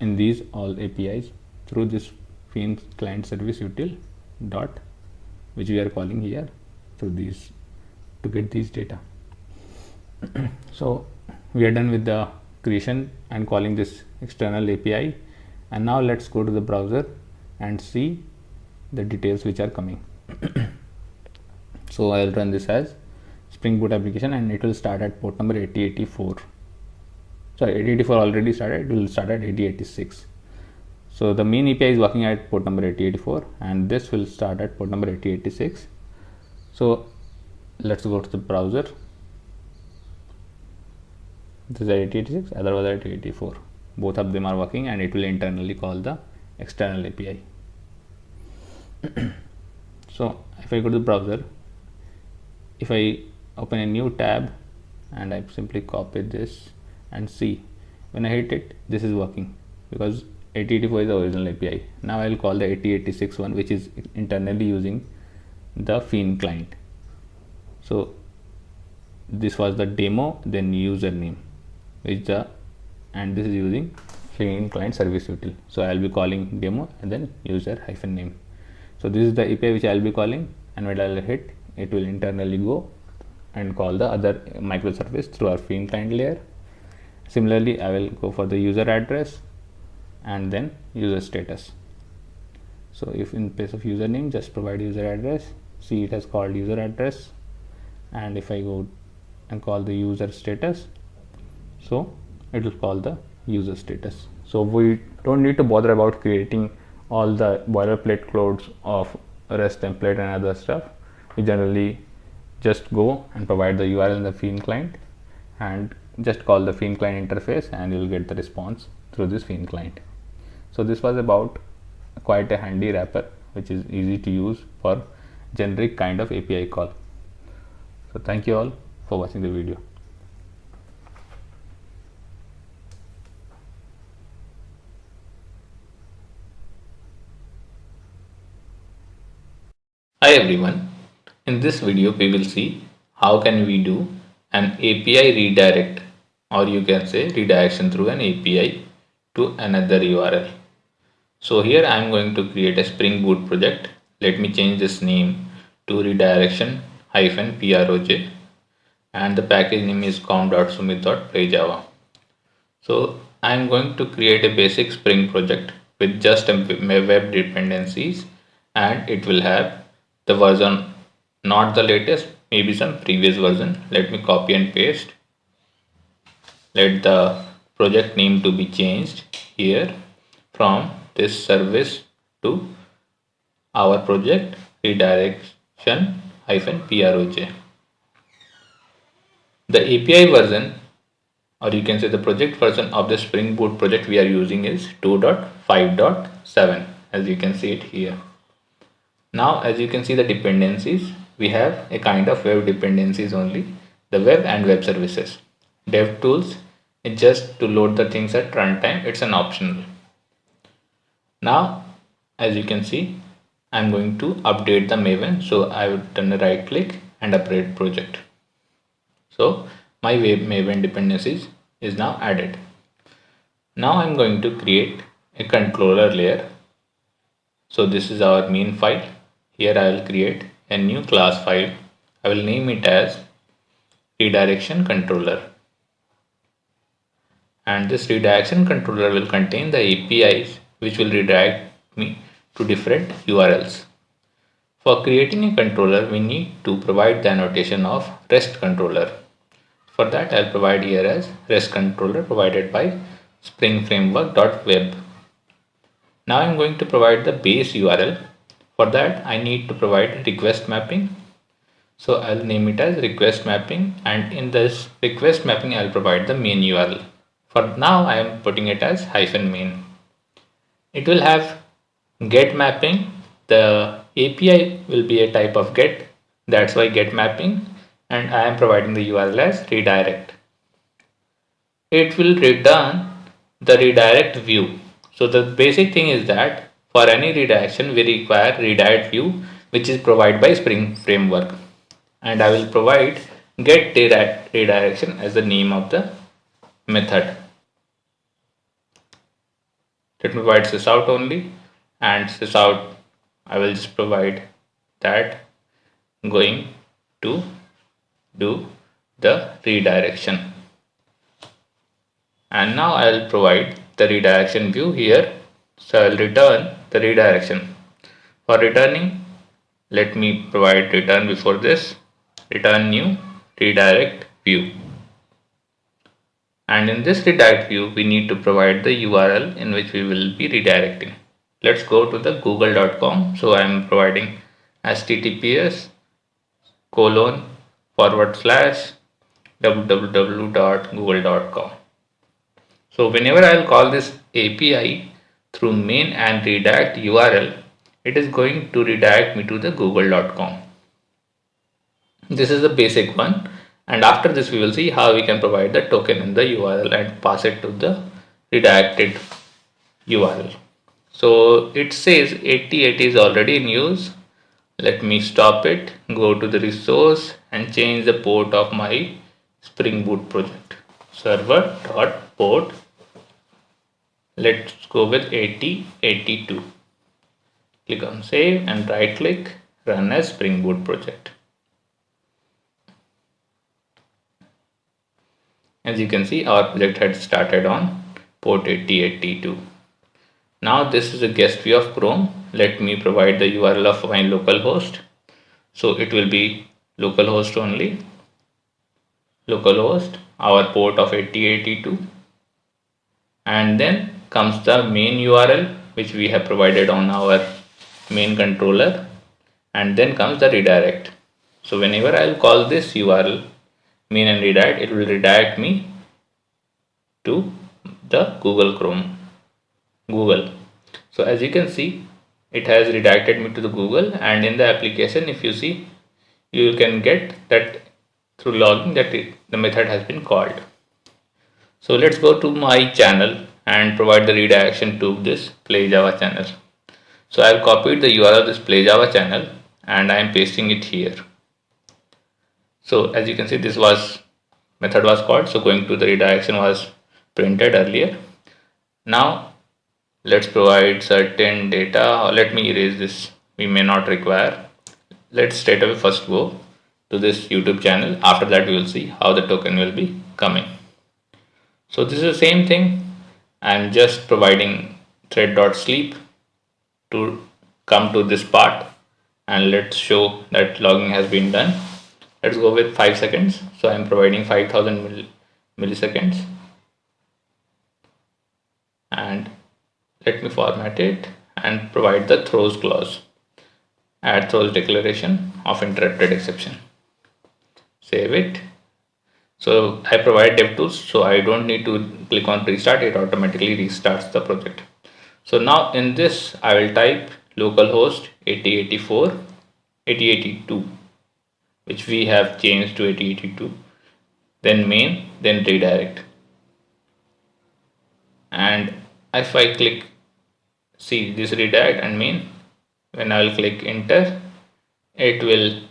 in these all APIs, through this Feign Client service util dot, which we are calling here through these to get these data. So we are done with the creation and calling this external API, and now let's go to the browser and see the details which are coming. So I'll run this as Spring Boot application, and it will start at port number 8084. Sorry, 8084 already started, it will start at 8086. So the main API is working at port number 8084, and this will start at port number 8086. So let's go to the browser. This is at 8086, other was at 8084. Both of them are working, and it will internally call the external API. So if I go to the browser, if I open a new tab and I simply copy this and see, when I hit it, this is working because 8084 is the original API. Now I will call the 8086 one, which is internally using the Feign client. So this was the demo, then username, which and this is using Feign Client service util. So I will be calling demo and then user hyphen name. So this is the API which I will be calling, and when I will hit, it will internally go and call the other microservice through our Feign client layer. Similarly, I will go for the user address and then user status. So if in place of username, just provide user address. See, it has called user address, and if I go and call the user status, so it will call the user status. So we don't need to bother about creating all the boilerplate codes of REST template and other stuff. We generally just go and provide the URL in the Feign client and just call the Feign client interface, and you will get the response through this Feign client. So this was about quite a handy wrapper which is easy to use for generic kind of API call. So thank you all for watching the video. Hi everyone, in this video we will see how can we do an API redirect, or you can say redirection through an API to another URL. So here I am going to create a Spring Boot project. Let me change this name to redirection-proj, and the package name is com.sumit.playjava. So I am going to create a basic Spring project with just a web dependencies, and it will have the version, not the latest, maybe some previous version. Let me copy and paste. Let the project name to be changed here from this service to our project redirection -proj. The API version, or you can say the project version of the Spring Boot project we are using is 2.5.7, as you can see it here. Now as you can see the dependencies, we have a kind of web dependencies only, the web and web services. DevTools is just to load the things at runtime, it's an optional. Now as you can see, I'm going to update the Maven, so I would turn a right click and update project. So my Maven dependencies is now added. Now I'm going to create a controller layer. So this is our main file. Here I will create a new class file. I will name it as redirection controller. And this redirection controller will contain the APIs which will redirect me to different URLs. For creating a controller, we need to provide the annotation of REST controller. For that, I'll provide here as REST controller provided by Spring Framework.web. Now I'm going to provide the base URL. For that, I need to provide request mapping. So I'll name it as request mapping, and in this request mapping, I'll provide the main URL. For now, I am putting it as -main. It will have get mapping. The API will be a type of get, that's why get mapping, and I am providing the URL as redirect. It will return the redirect view. So the basic thing is that for any redirection we require redirect view, which is provided by Spring Framework, and I will provide get redirection as the name of the method. Let me provide sysout only, and sysout I will just provide that going to do the redirection. And now I will provide the redirection view here. So I will return the redirection. For returning, let me provide return before this, return new redirect view. And in this redirect view, we need to provide the URL in which we will be redirecting. Let's go to the google.com. So I am providing https://www.google.com. So whenever I will call this API through main and redirect URL, it is going to redirect me to the google.com. This is the basic one, and after this we will see how we can provide the token in the URL and pass it to the redirected URL. So it says 8080 is already in use. Let me stop it, go to the resource and change the port of my Spring Boot project. Server.port. Let's go with 8082. Click on save and right click, run as Spring Boot project. As you can see, our project had started on port 8082. Now this is a guest view of Chrome. Let me provide the URL of my localhost. So it will be localhost only. Localhost, our port of 8082. And then comes the main URL which we have provided on our main controller. And then comes the redirect. So whenever I will call this URL main and redirect, it will redirect me to the Google. So as you can see, it has redirected me to the Google, and in the application, if you see, you can get that through logging that the method has been called. So let's go to my channel and provide the redirection to this PlayJava channel. So I have copied the URL of this PlayJava channel and I am pasting it here. So as you can see, this method was called, so going to the redirection was printed earlier. Now let's provide certain data, or let me erase this, we may not require. Let's straight away first go to this YouTube channel. After that we will see how the token will be coming. So this is the same thing. I'm just providing thread.sleep to come to this part, and let's show that logging has been done. let's go with 5 seconds. So I'm providing 5000 milliseconds, and let me format it and provide the throws clause. Add throws declaration of interrupted exception. Save it. So I provide DevTools, so I don't need to click on restart, it automatically restarts the project. So now in this I will type localhost 8084 8082, which we have changed to 8082, then main, then redirect. And if I click, see this redirect and main, when I will click enter, it will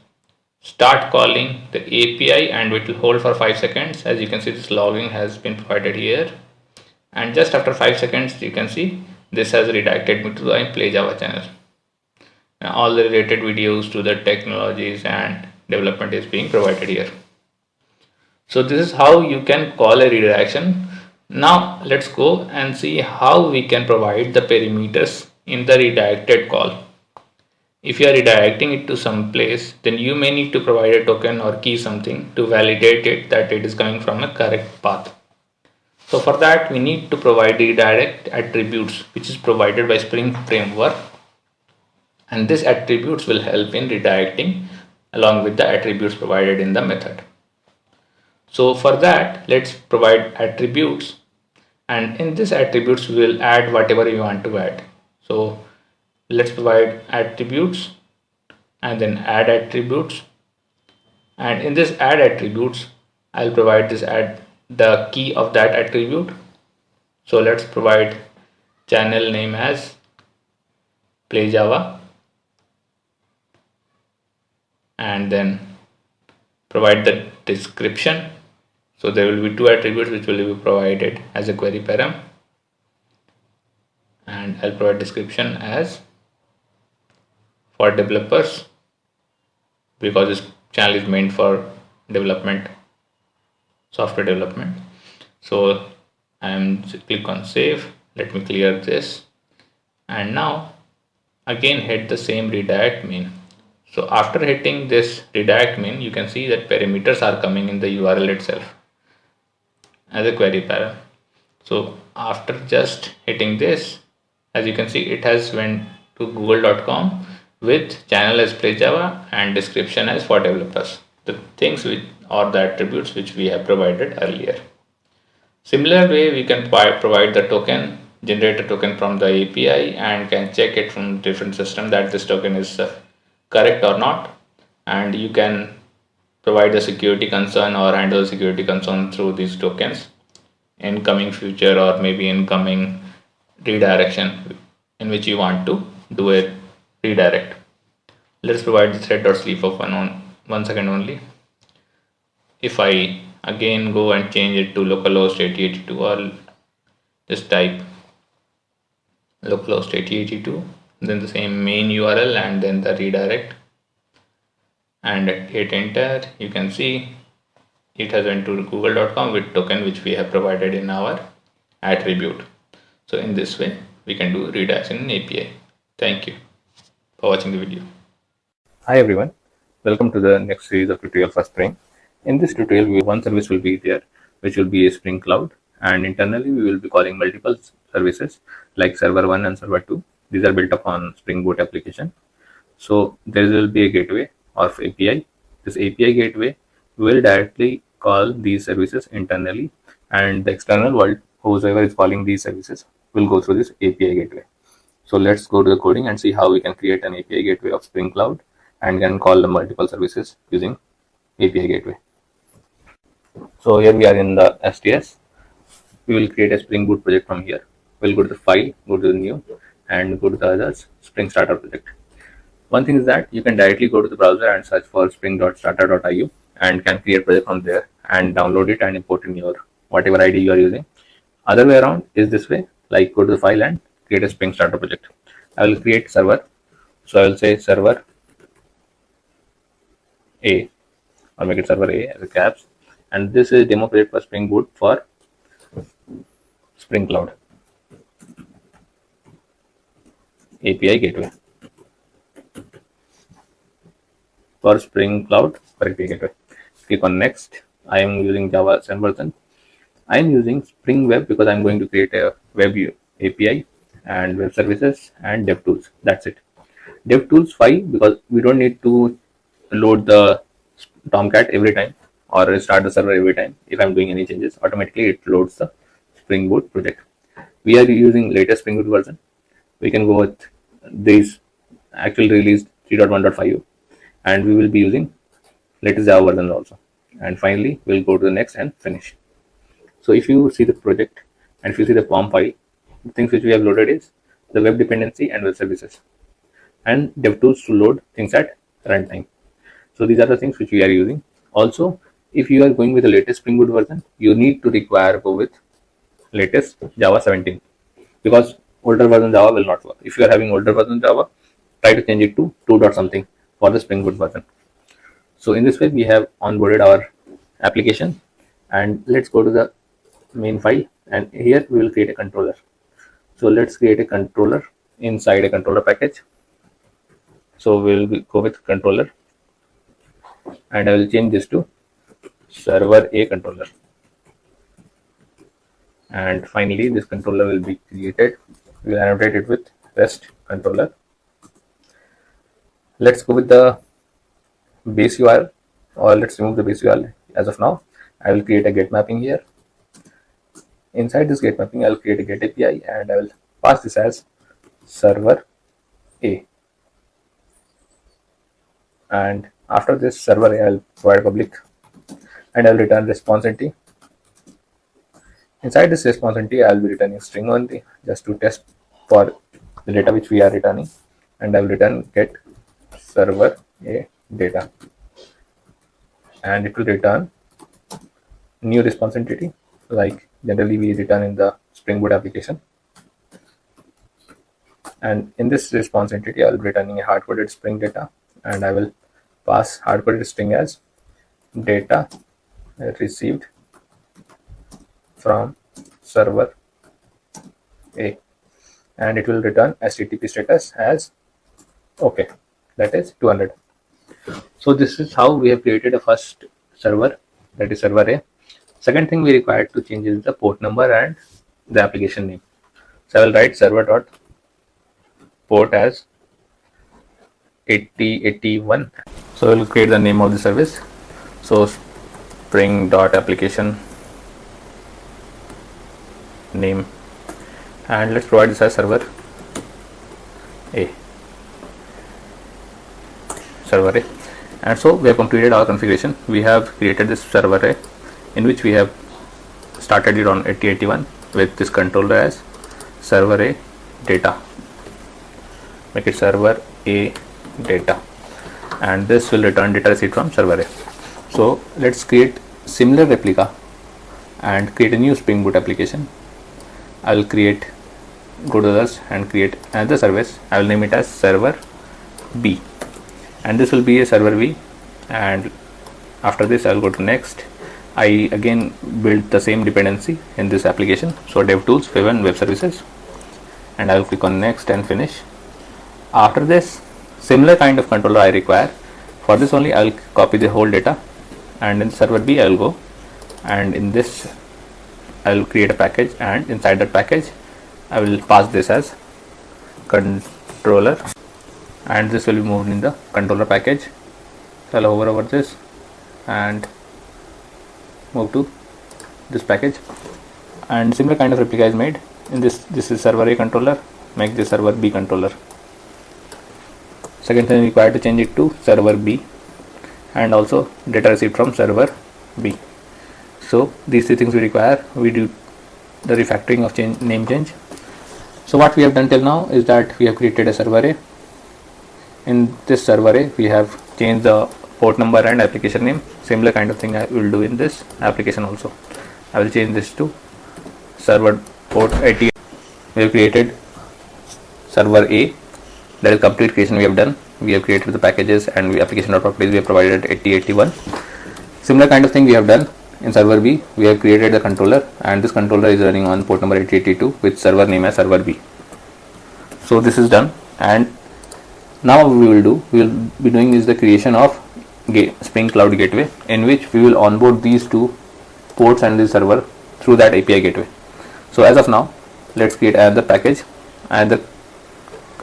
start calling the API and it will hold for 5 seconds. As you can see, this logging has been provided here, and just after 5 seconds you can see this has redirected me to the PlayJava channel. Now all the related videos to the technologies and development is being provided here. So this is how you can call a redirection. Now let's go and see how we can provide the parameters in the redirected call. If you are redirecting it to some place, then you may need to provide a token or key something to validate it that it is coming from a correct path. So for that we need to provide redirect attributes, which is provided by Spring Framework, and these attributes will help in redirecting along with the attributes provided in the method. So for that, let's provide attributes, and in this attributes we will add whatever you want to add. So let's provide attributes and then add attributes, and in this add attributes I'll provide this add the key of that attribute. So let's provide channel name as PlayJava, and then provide the description. So there will be two attributes which will be provided as a query param, and I'll provide description as for developers because this channel is meant for development, software development. So I'm click on save. Let me clear this, and now again hit the same redirect main. So after hitting this redirect main, you can see that parameters are coming in the URL itself as a query param. So after just hitting this, as you can see, it has went to google.com with channel as PlayJava and description as for developers, the things which or the attributes which we have provided earlier. Similar way we can provide the token, generate a token from the API, and can check it from different system that this token is correct or not, and you can provide the security concern or handle security concern through these tokens in coming future or maybe in coming redirection in which you want to do a redirect. Let's provide the thread.sleep for 1 second only. If I again go and change it to localhost 8082, or just type localhost 8082, then the same main URL and then the redirect, and hit enter, you can see it has went to google.com with token which we have provided in our attribute. So in this way we can do redirection in API. Thank you for watching the video. Hi everyone, welcome to the next series of tutorial for Spring. In this tutorial, one service will be there, which will be a Spring Cloud, and internally we will be calling multiple services like server 1 and server 2. These are built upon Spring Boot application. So there will be a gateway of API. This API gateway will directly call these services internally, and the external world, whoever is calling these services, will go through this API gateway. So let's go to the coding and see how we can create an API gateway of Spring Cloud and can call the multiple services using API gateway. So here we are in the STS. We will create a Spring Boot project from here. We'll go to the file, go to the new, and go to the others Spring Starter project. One thing is that you can directly go to the browser and search for spring.starter.io and can create project from there and download it and import in your whatever ID you are using. Other way around is this way, like go to the file and create a Spring Starter project. I will create server. So I will say server A, or make it server A as a caps. And this is demo project for Spring Boot for Spring Cloud API gateway. For Spring Cloud for API gateway. click on next. I am using Java 7 version. I am using Spring Web because I'm going to create a web API and web services and DevTools. That's it. DevTools 5 because we don't need to load the Tomcat every time or restart the server every time. If I'm doing any changes, automatically it loads the Spring Boot project. We are using latest Spring Boot version. We can go with this actual released 3.1.5 and we will be using latest Java version also. And finally, we'll go to the next and finish. So if you see the project and if you see the form file, the things which we have loaded is the web dependency and web services and DevTools to load things at runtime. So these are the things which we are using. Also, if you are going with the latest Spring Boot version, you need to go with latest Java 17 because older version Java will not work. If you are having older version Java, try to change it to 2. Something for the Spring Boot version. So in this way, we have onboarded our application and let's go to the main file and here we will create a controller. So let's create a controller inside a controller package. So we'll go with controller and I will change this to server A controller. And finally, this controller will be created. We'll annotate it with REST controller. Let's go with the base URL or let's remove the base URL as of now. I will create a get mapping here. Inside this get mapping, I will create a get API and I will pass this as server A. And after this server A, I will provide public and I will return response entity. Inside this response entity, I will be returning string only just to test for the data which we are returning, and I will return get server A data, and it will return new response entity like generally we return in the Spring Boot application. And in this response entity, I will be returning a hard-coded Spring data, and I will pass hard-coded string as data received from server A, and it will return HTTP status as OK, that is 200. So this is how we have created a first server, that is server A. Second thing we require to change is the port number and the application name. So I will write server.port as 8081. So I will create the name of the service. So spring.application name, and let's provide this as server A. And so we have completed our configuration. We have created this server A in which we have started it on 8081 with this controller as server A data. Make it server A data, and this will return data received from server A. So let's create similar replica and create a new Spring Boot application. I will go to this and create another service. I will name it as server B, and this will be a server B. And after this, I will go to next. I again build the same dependency in this application. So DevTools, Web and Web Services, and I will click on next and finish. After this, similar kind of controller I require. For this only, I will copy the whole data, and in server B, I will go, and in this, I will create a package, and inside that package, I will pass this as controller, and this will be moved in the controller package. So I'll hover over this and move to this package, and similar kind of replica is made. In this is server A controller, make this server B controller. Second thing required to change it to server B, and also data received from server B. So these three things we require. We do the refactoring of name change. So what we have done till now is that we have created a server A. In this server A, we have changed the port number and application name. Similar kind of thing I will do in this application also. I will change this to server port 80. We have created server A. That is complete creation we have done. We have created the packages and the application properties we have provided 8081. Similar kind of thing we have done in server B. We have created the controller, and this controller is running on port number 8082 with server name as server B. So this is done, and now what we will be doing is the creation of Spring Cloud Gateway, in which we will onboard these two ports and the server through that API gateway. So as of now, let's create another package, and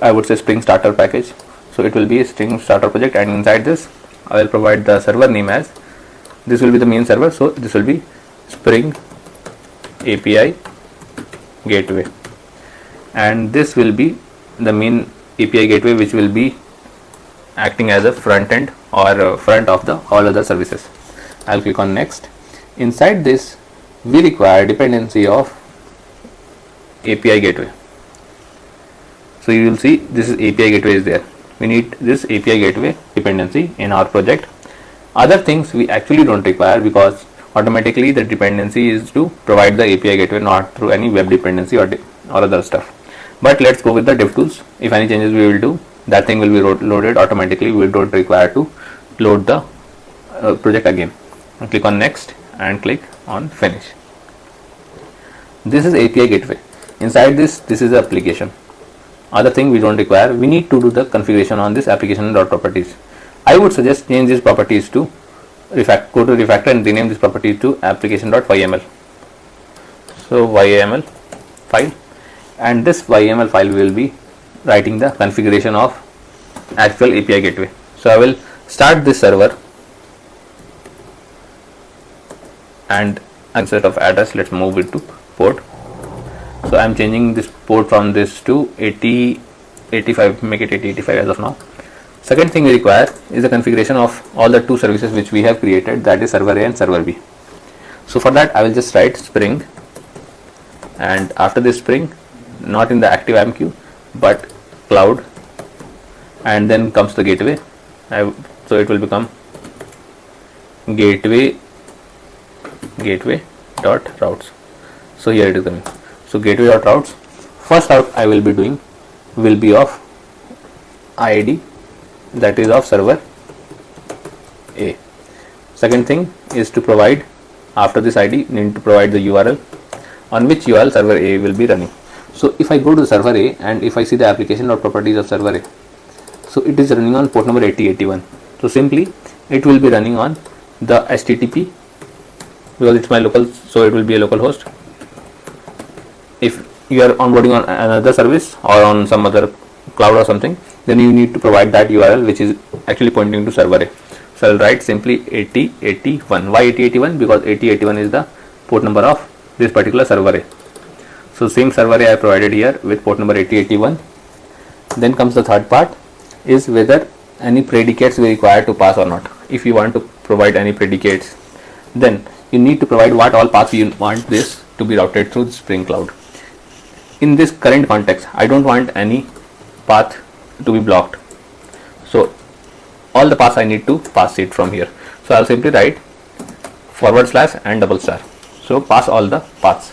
I would say Spring Starter package. So it will be a Spring Starter project, and inside this I will provide the server name as, this will be the main server, so this will be Spring API Gateway, and this will be the main API gateway which will be acting as a front end or front of the all other services. I'll click on next. Inside this we require dependency of API gateway. So you will see this is API gateway is there. We need this API gateway dependency in our project. Other things we actually don't require, because automatically the dependency is to provide the API gateway, not through any web dependency or other stuff. But let's go with the dev tools. If any changes we will do, that thing will be loaded automatically. We don't require to load the project again. I'll click on next and click on finish. This is API gateway. Inside this is the application. Other thing we don't require. We need to do the configuration on this application.properties. I would suggest change these properties to go to refactor and rename this property to application.yml. So yml file, and this yml file will be writing the configuration of actual API gateway. So I will start this server, and instead of address, let's move it to port. So I am changing this port from this to 8085, make it 8085 as of now. Second thing we require is the configuration of all the two services which we have created, that is server A and server B. So for that I will just write Spring, and after this Spring, not in the ActiveAMQ but Cloud, and then comes the gateway. So it will become gateway dot routes. So here it is coming. So gateway dot routes. First route I will be doing will be of ID, that is of server A. Second thing is to provide, after this ID, need to provide the URL on which URL server A will be running. So if I go to server A and if I see the application or properties of server A, so it is running on port number 8081. So simply it will be running on the HTTP, because it's my local, so it will be a local host. If you are onboarding on another service or on some other cloud or something, then you need to provide that URL which is actually pointing to server A. So I'll write simply 8081. Why 8081? Because 8081 is the port number of this particular server A. So same server A I provided here with port number 8081. Then comes the third part, is whether any predicates we require to pass or not. If you want to provide any predicates, then you need to provide what all paths you want this to be routed through the Spring Cloud. In this current context, I don't want any path to be blocked, so all the paths I need to pass it from here. So I'll simply write / and /. So pass all the paths,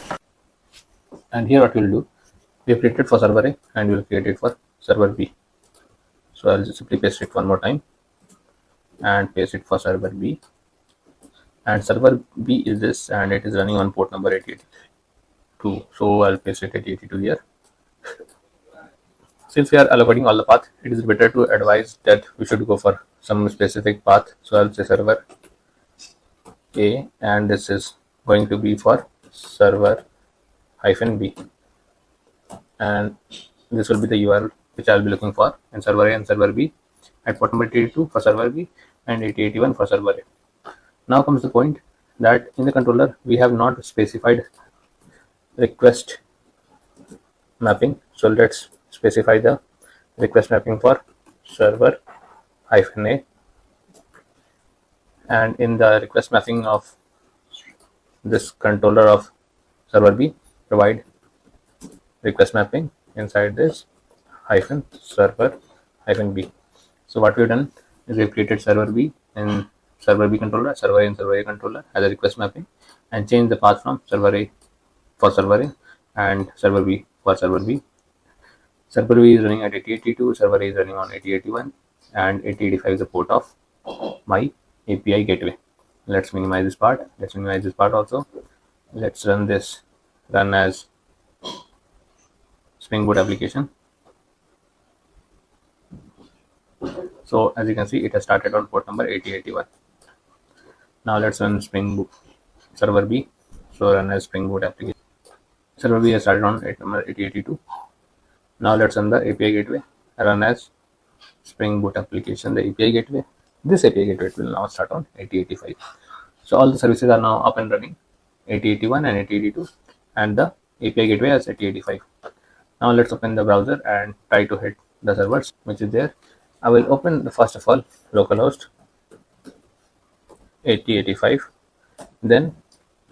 and here what we'll do, we have created for server A and we'll create it for server B. So I'll just simply paste it one more time and paste it for server B, and server B is this, and it is running on port number 8082. So I'll paste it 8082 here. Since we are allocating all the path, it is better to advise that we should go for some specific path. So I'll say server A, and this is going to be for server -B, and this will be the URL which I'll be looking for in server A and server B, at port number 82 for server B and 8081 for server A. Now comes the point that in the controller we have not specified request mapping. So let's specify the request mapping for server -A, and in the request mapping of this controller of server B, provide request mapping inside this -server -B. So what we've done is we've created server B and server B controller, server A and server A controller as a request mapping, and change the path from server A for server A and server B for server B. Server B is running at 8082, server A is running on 8081, and 8085 is the port of my API gateway. Let's minimize this part. Let's minimize this part also. Let's run this, run as Spring Boot application. So as you can see, it has started on port number 8081. Now let's run Spring Boot server B. So run as Spring Boot application. Server B has started on number 8082. Now let's run the API gateway. Run as Spring Boot application, the API gateway. This API gateway will now start on 8085. So all the services are now up and running, 8081 and 8082, and the API gateway is 8085. Now let's open the browser and try to hit the servers which is there. I will open the first of all localhost 8085, then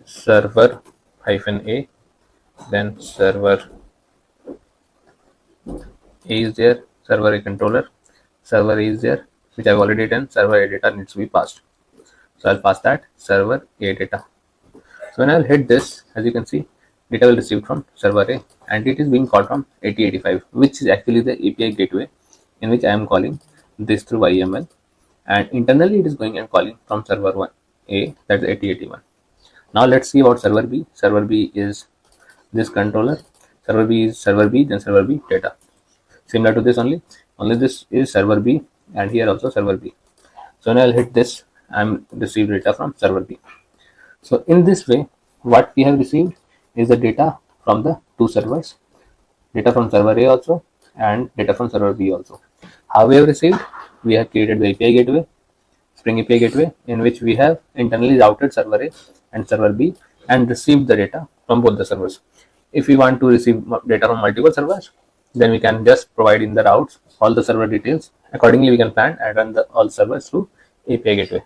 server -a, then server A is there, server A controller, server A is there, which I've already done. Server A data needs to be passed, so I'll pass that server A data. So when I'll hit this, as you can see, data will receive from server A, and it is being called from 8085, which is actually the API gateway in which I am calling this through YML, and internally it is going and calling from server 1 A, that's 8081. Now let's see about server B. Server B is this controller. Server B is server B, then server B data. Similar to this only this is server B, and here also server B. So when I'll hit this, I'm received data from server B. So in this way, what we have received is the data from the two servers, data from server A also and data from server B also. How we have received? We have created the API gateway, Spring API gateway, in which we have internally routed server A and server B and received the data from both the servers. If we want to receive data from multiple servers, then we can just provide in the routes all the server details. Accordingly, we can plan and run all servers through API gateway.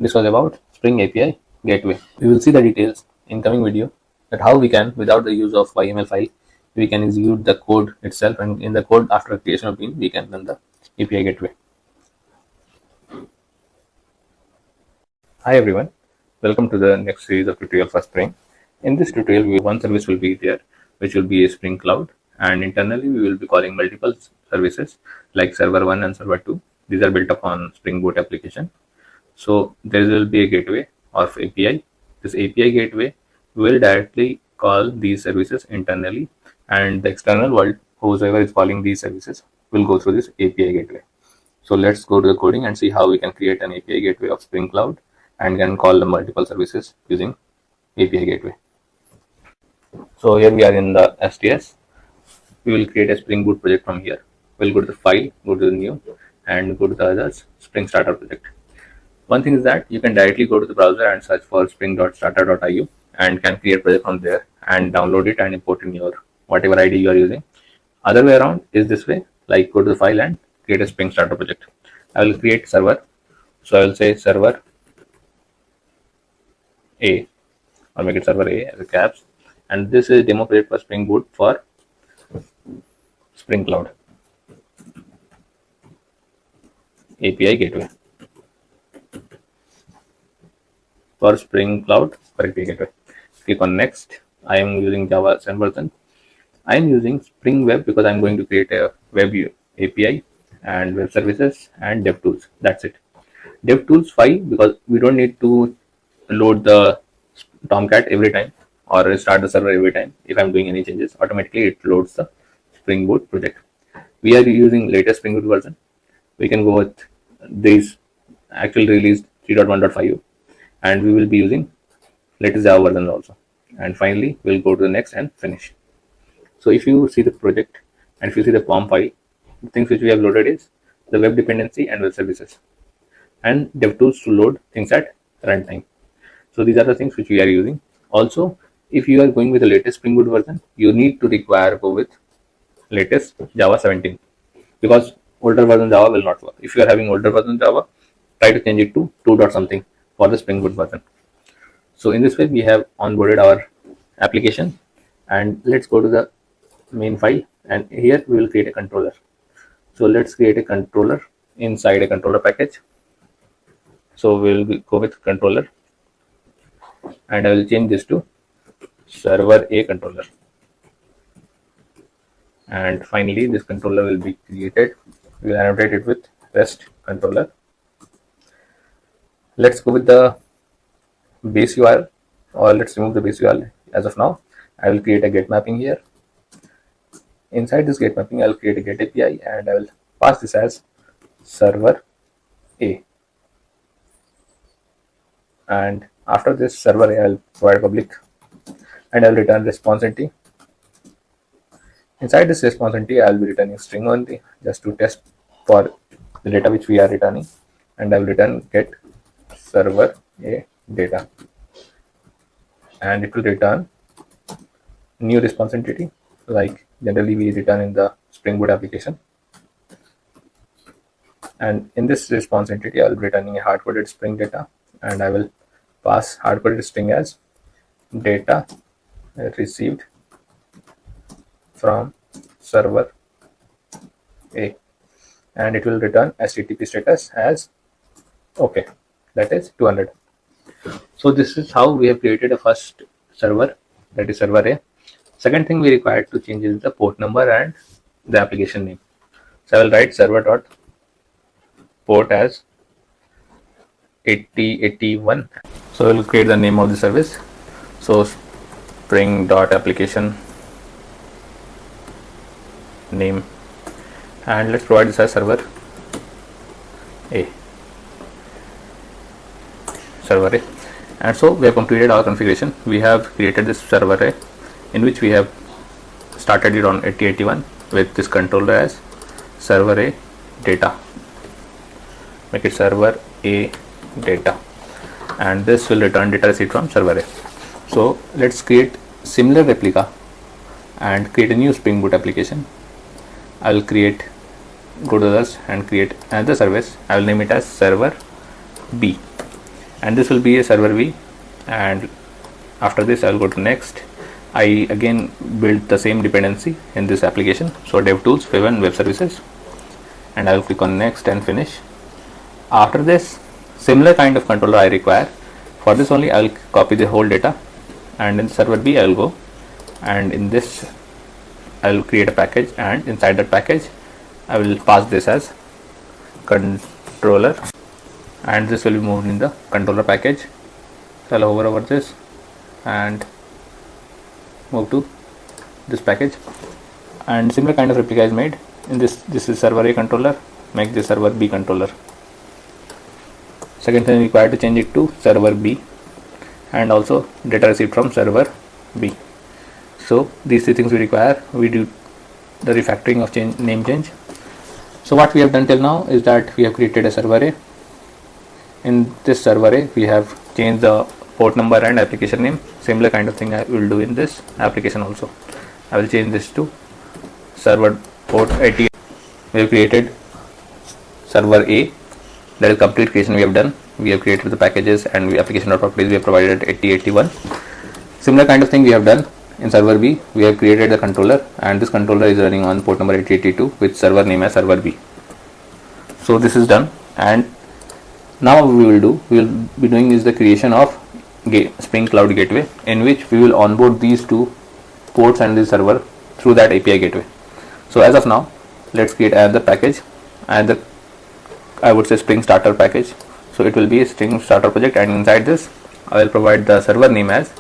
This was about Spring API gateway. We will see the details in coming video, that how we can, without the use of YML file, we can execute the code itself, and in the code after creation of bean, we can run the API gateway. Hi everyone, welcome to the next series of tutorial for Spring. In this tutorial, one service will be there, which will be a Spring Cloud, and internally we will be calling multiple services like server 1 and server 2. These are built upon Spring Boot application. So there will be a gateway of API. This API gateway will directly call these services internally, and the external world, whoever is calling these services, will go through this API gateway. So let's go to the coding and see how we can create an API gateway of Spring Cloud and can call the multiple services using API gateway. So here we are in the STS. We will create a Spring Boot project from here. We'll go to the file, go to the new, and go to the others, Spring Starter project. One thing is that you can directly go to the browser and search for spring.starter.io and can create project from there and download it and import in your whatever ID you are using. Other way around is this way, like go to the file and create a Spring Starter project. I will create server. So I will say server A, or make it server A as a caps, and this is demo project for Spring Boot for Spring Cloud API gateway. For Spring Cloud for API gateway, click on next. I am using Java 7 version. I am using Spring Web because I am going to create a web API and web services and DevTools. That's it. DevTools 5 because we don't need to load the Tomcat every time or start the server every time. If I'm doing any changes, automatically it loads the Spring Boot project. We are using latest Spring Boot version. We can go with this actual release 3.1.5, and we will be using latest Java version also. And finally, we'll go to the next and finish. So if you see the project and if you see the POM file, the things which we have loaded is the web dependency and web services and DevTools to load things at runtime. So these are the things which we are using. Also, if you are going with the latest Spring Boot version, you need to go with latest Java 17 because older version Java will not work. If you are having older version Java, try to change it to 2. something for the Spring Boot version. So in this way, we have onboarded our application, and let's go to the main file, and here we will create a controller. So let's create a controller inside a controller package. So we'll go with controller, and I will change this to server A controller. And finally, this controller will be created. We will annotate it with REST controller. Let's go with the base URL, or let's remove the base URL as of now. I will create a get mapping here. Inside this get mapping, I will create a get API, and I will pass this as server A, and after this server A, I'll provide public, and I'll return response entity. Inside this response entity, I'll be returning string only just to test for the data which we are returning, and I'll return get server A data, and it will return new response entity like generally we return in the Spring Boot application. And in this response entity, I'll be returning a hard-coded Spring data, and I will pass hard-coded string as data received from server A, and it will return HTTP status as OK, that is 200. So this is how we have created a first server, that is server A. Second thing we required to change is the port number and the application name. So I will write server dot port as 8081. So I will create the name of the service. So spring dot application name, and let's provide this as server A. And so we have completed our configuration. We have created this server A in which we have started it on 8081 with this controller as server A data. Make it server A data, and this will return data received from server A. So let's create similar replica and create a new Spring Boot application. I will go to others and create another service. I will name it as server B, and this will be a server B. And after this, I will go to next. I again build the same dependency in this application. So DevTools, Web and Web Services, and I will click on next and finish. After this, similar kind of controller I require. For this only, I will copy the whole data, and in server B, I will go, and in this, I will create a package, and inside that package, I will pass this as controller, and this will be moved in the controller package. So I'll hover over this and move to this package, and similar kind of replica is made. In this is server A controller, make this server B controller. Second thing required to change it to server B, and also data received from server B. So these three things we require. We do the refactoring of name change. So what we have done till now is that we have created a server A. In this server A, we have changed the port number and application name. Similar kind of thing I will do in this application also. I will change this to server port 80. We have created server A. That is complete creation we have done. We have created the packages and the application properties we have provided at 8081. Similar kind of thing we have done in server B. We have created the controller, and this controller is running on port number 8082 with server name as server B. So this is done, and now what we will be doing is the creation of Spring Cloud Gateway, in which we will onboard these two ports and this server through that API gateway. So as of now, let's create another package, and I would say Spring Starter package. So it will be a Spring Starter project, and inside this I will provide the server name as,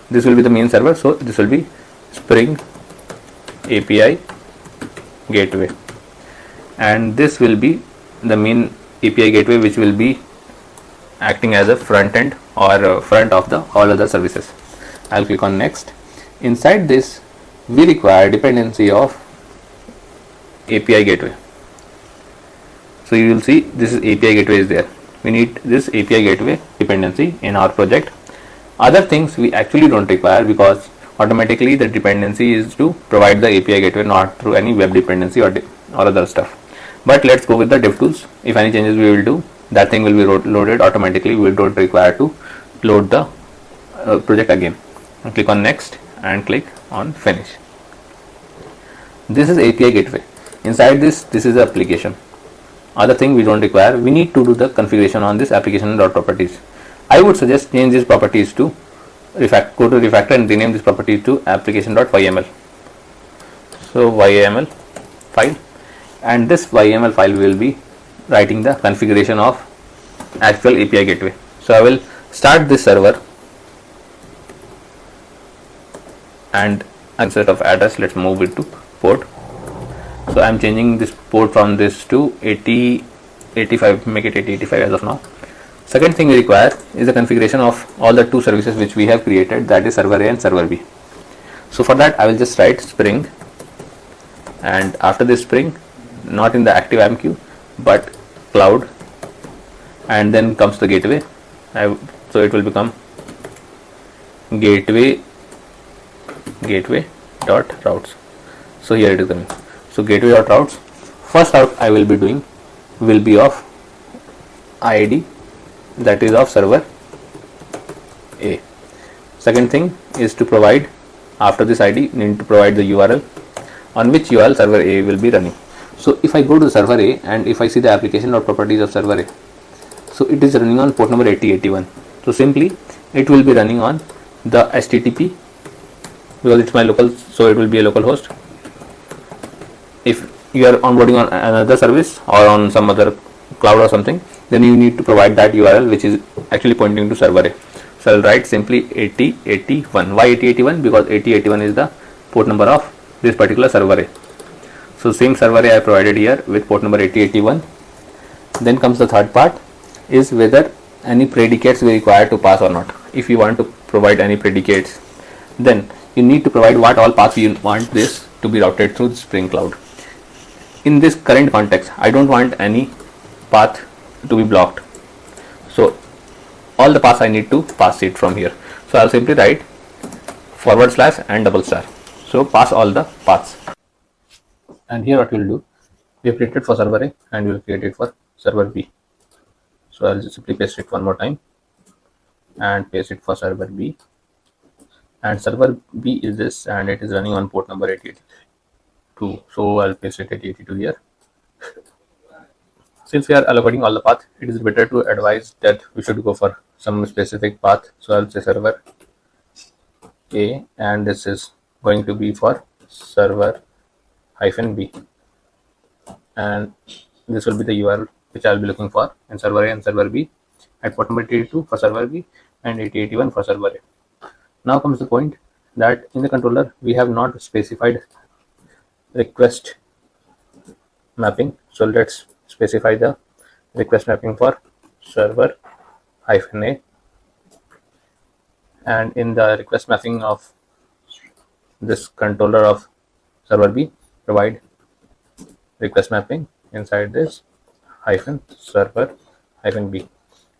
this will be the main server, so this will be Spring API Gateway, and this will be the main API gateway which will be acting as a front end or front of the all other services. I'll click on next. Inside this, we require dependency of API gateway. So you will see this is API gateway is there. We need this API gateway dependency in our project. Other things we actually don't require, because automatically the dependency is to provide the API gateway, not through any web dependency or other stuff. But let's go with the DevTools. If any changes we will do, that thing will be loaded automatically. We don't require to load the project again. I'll click on next and click on finish. This is API gateway. Inside this is the application. Other thing we don't require. We need to do the configuration on this application.properties. I would suggest change these properties to go to refactor and rename this property to application.yml. So yml file, and this yml file will be writing the configuration of actual API gateway. So I will start this server, and instead of address, let's move it to port. So I am changing this port from this to 80 85, make it 8085 as of now. Second thing we require is the configuration of all the two services which we have created, that is server A and server B. So for that I will just write Spring, and after this Spring, not in the ActiveAMQ but Cloud, and then comes the gateway. So it will become gateway dot routes. So here it is coming. So gateway dot routes. First route I will be doing will be of ID, that is of server A. Second thing is to provide, after this ID, need to provide the URL on which URL server A will be running. So if I go to server A and if I see the application or properties of server A, so it is running on port number 8081. So simply it will be running on the HTTP, because it's my local, so it will be a local host. If you are onboarding on another service or on some other cloud or something, then you need to provide that URL which is actually pointing to server A. So I'll write simply 8081. Why 8081? Because 8081 is the port number of this particular server A. So same server A I provided here with port number 8081. Then comes the third part, is whether any predicates we require to pass or not. If you want to provide any predicates, then you need to provide what all paths you want this to be routed through the Spring Cloud. In this current context, I don't want any path to be blocked. So all the paths I need to pass it from here. So I'll simply write / and /. So pass all the paths. And here what we'll do, we have created for server A and we'll create it for server B. So I'll just simply paste it one more time and paste it for server B. And server B is this, and it is running on port number 8082. So I'll paste it 8082 here. Since we are allocating all the path, it is better to advise that we should go for some specific path. So I'll say server A, and this is going to be for server -B, and this will be the URL which I'll be looking for in server A and server B at port number 82 for server B and 8081 for server A. Now comes the point that in the controller we have not specified request mapping. So let's specify the request mapping for server -A, and in the request mapping of this controller of server B, provide request mapping inside this -server -B.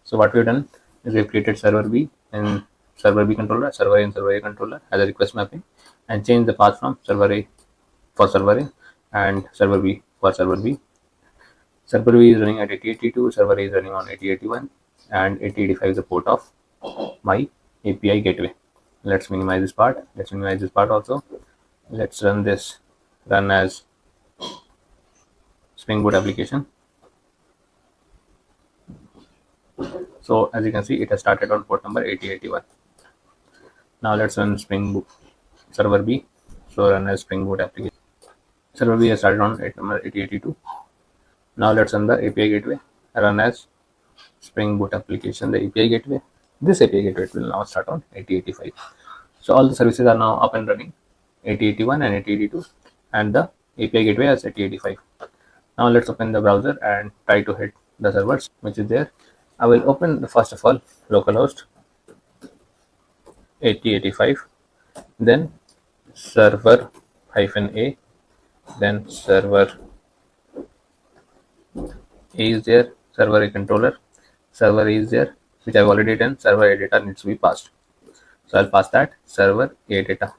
So what we've done is we've created server B and server B controller, server A and server A controller as a request mapping, and change the path from server A for server A and server B for server B. Server B is running at 8082, server A is running on 8081, and 8085 is the port of my API gateway. Let's minimize this part. Let's minimize this part also. Let's run this, run as Spring Boot application. So as you can see, it has started on port number 8081. Now let's run Spring Boot server B. So run as Spring Boot application. Server B has started on number 8082. Now let's run the API gateway. Run as Spring Boot application, the API gateway. This API gateway will now start on 8085. So all the services are now up and running, 8081 and 8082, and the API gateway as 8085. Now let's open the browser and try to hit the servers which is there. I will open first of all localhost 8085, then server -A, then server A is there, server A controller, server A is there, which I've already done. Server A data needs to be passed, so I'll pass that server A data.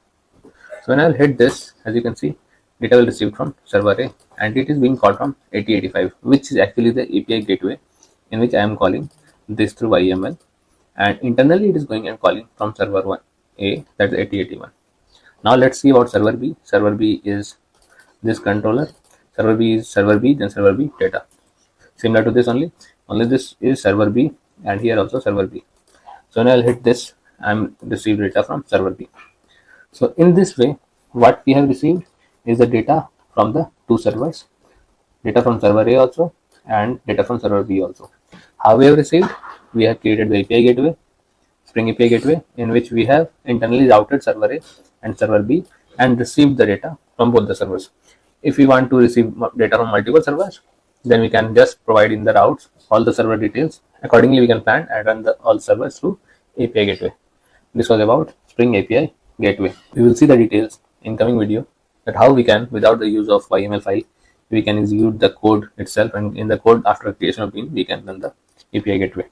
So when I'll hit this, as you can see, data will receive from server A, and it is being called from 8085, which is actually the API gateway in which I am calling this through YML, and internally it is going and calling from server 1 A, that's 8081. Now let's see about server B. Server B is this controller. Server B is server B, then server B data. Similar to this only this is server B, and here also server B. So when I'll hit this, I'm received data from server B. So in this way, what we have received is the data from the two servers, data from server A also and data from server B also. How we have received? We have created the API gateway, Spring API gateway, in which we have internally routed server A and server B and received the data from both the servers. If we want to receive data from multiple servers, then we can just provide in the routes all the server details. Accordingly, we can plan and run all servers through API gateway. This was about Spring API gateway. We will see the details in coming video that how we can, without the use of YML file, we can execute the code itself, and in the code after creation of bean we can run the API gateway.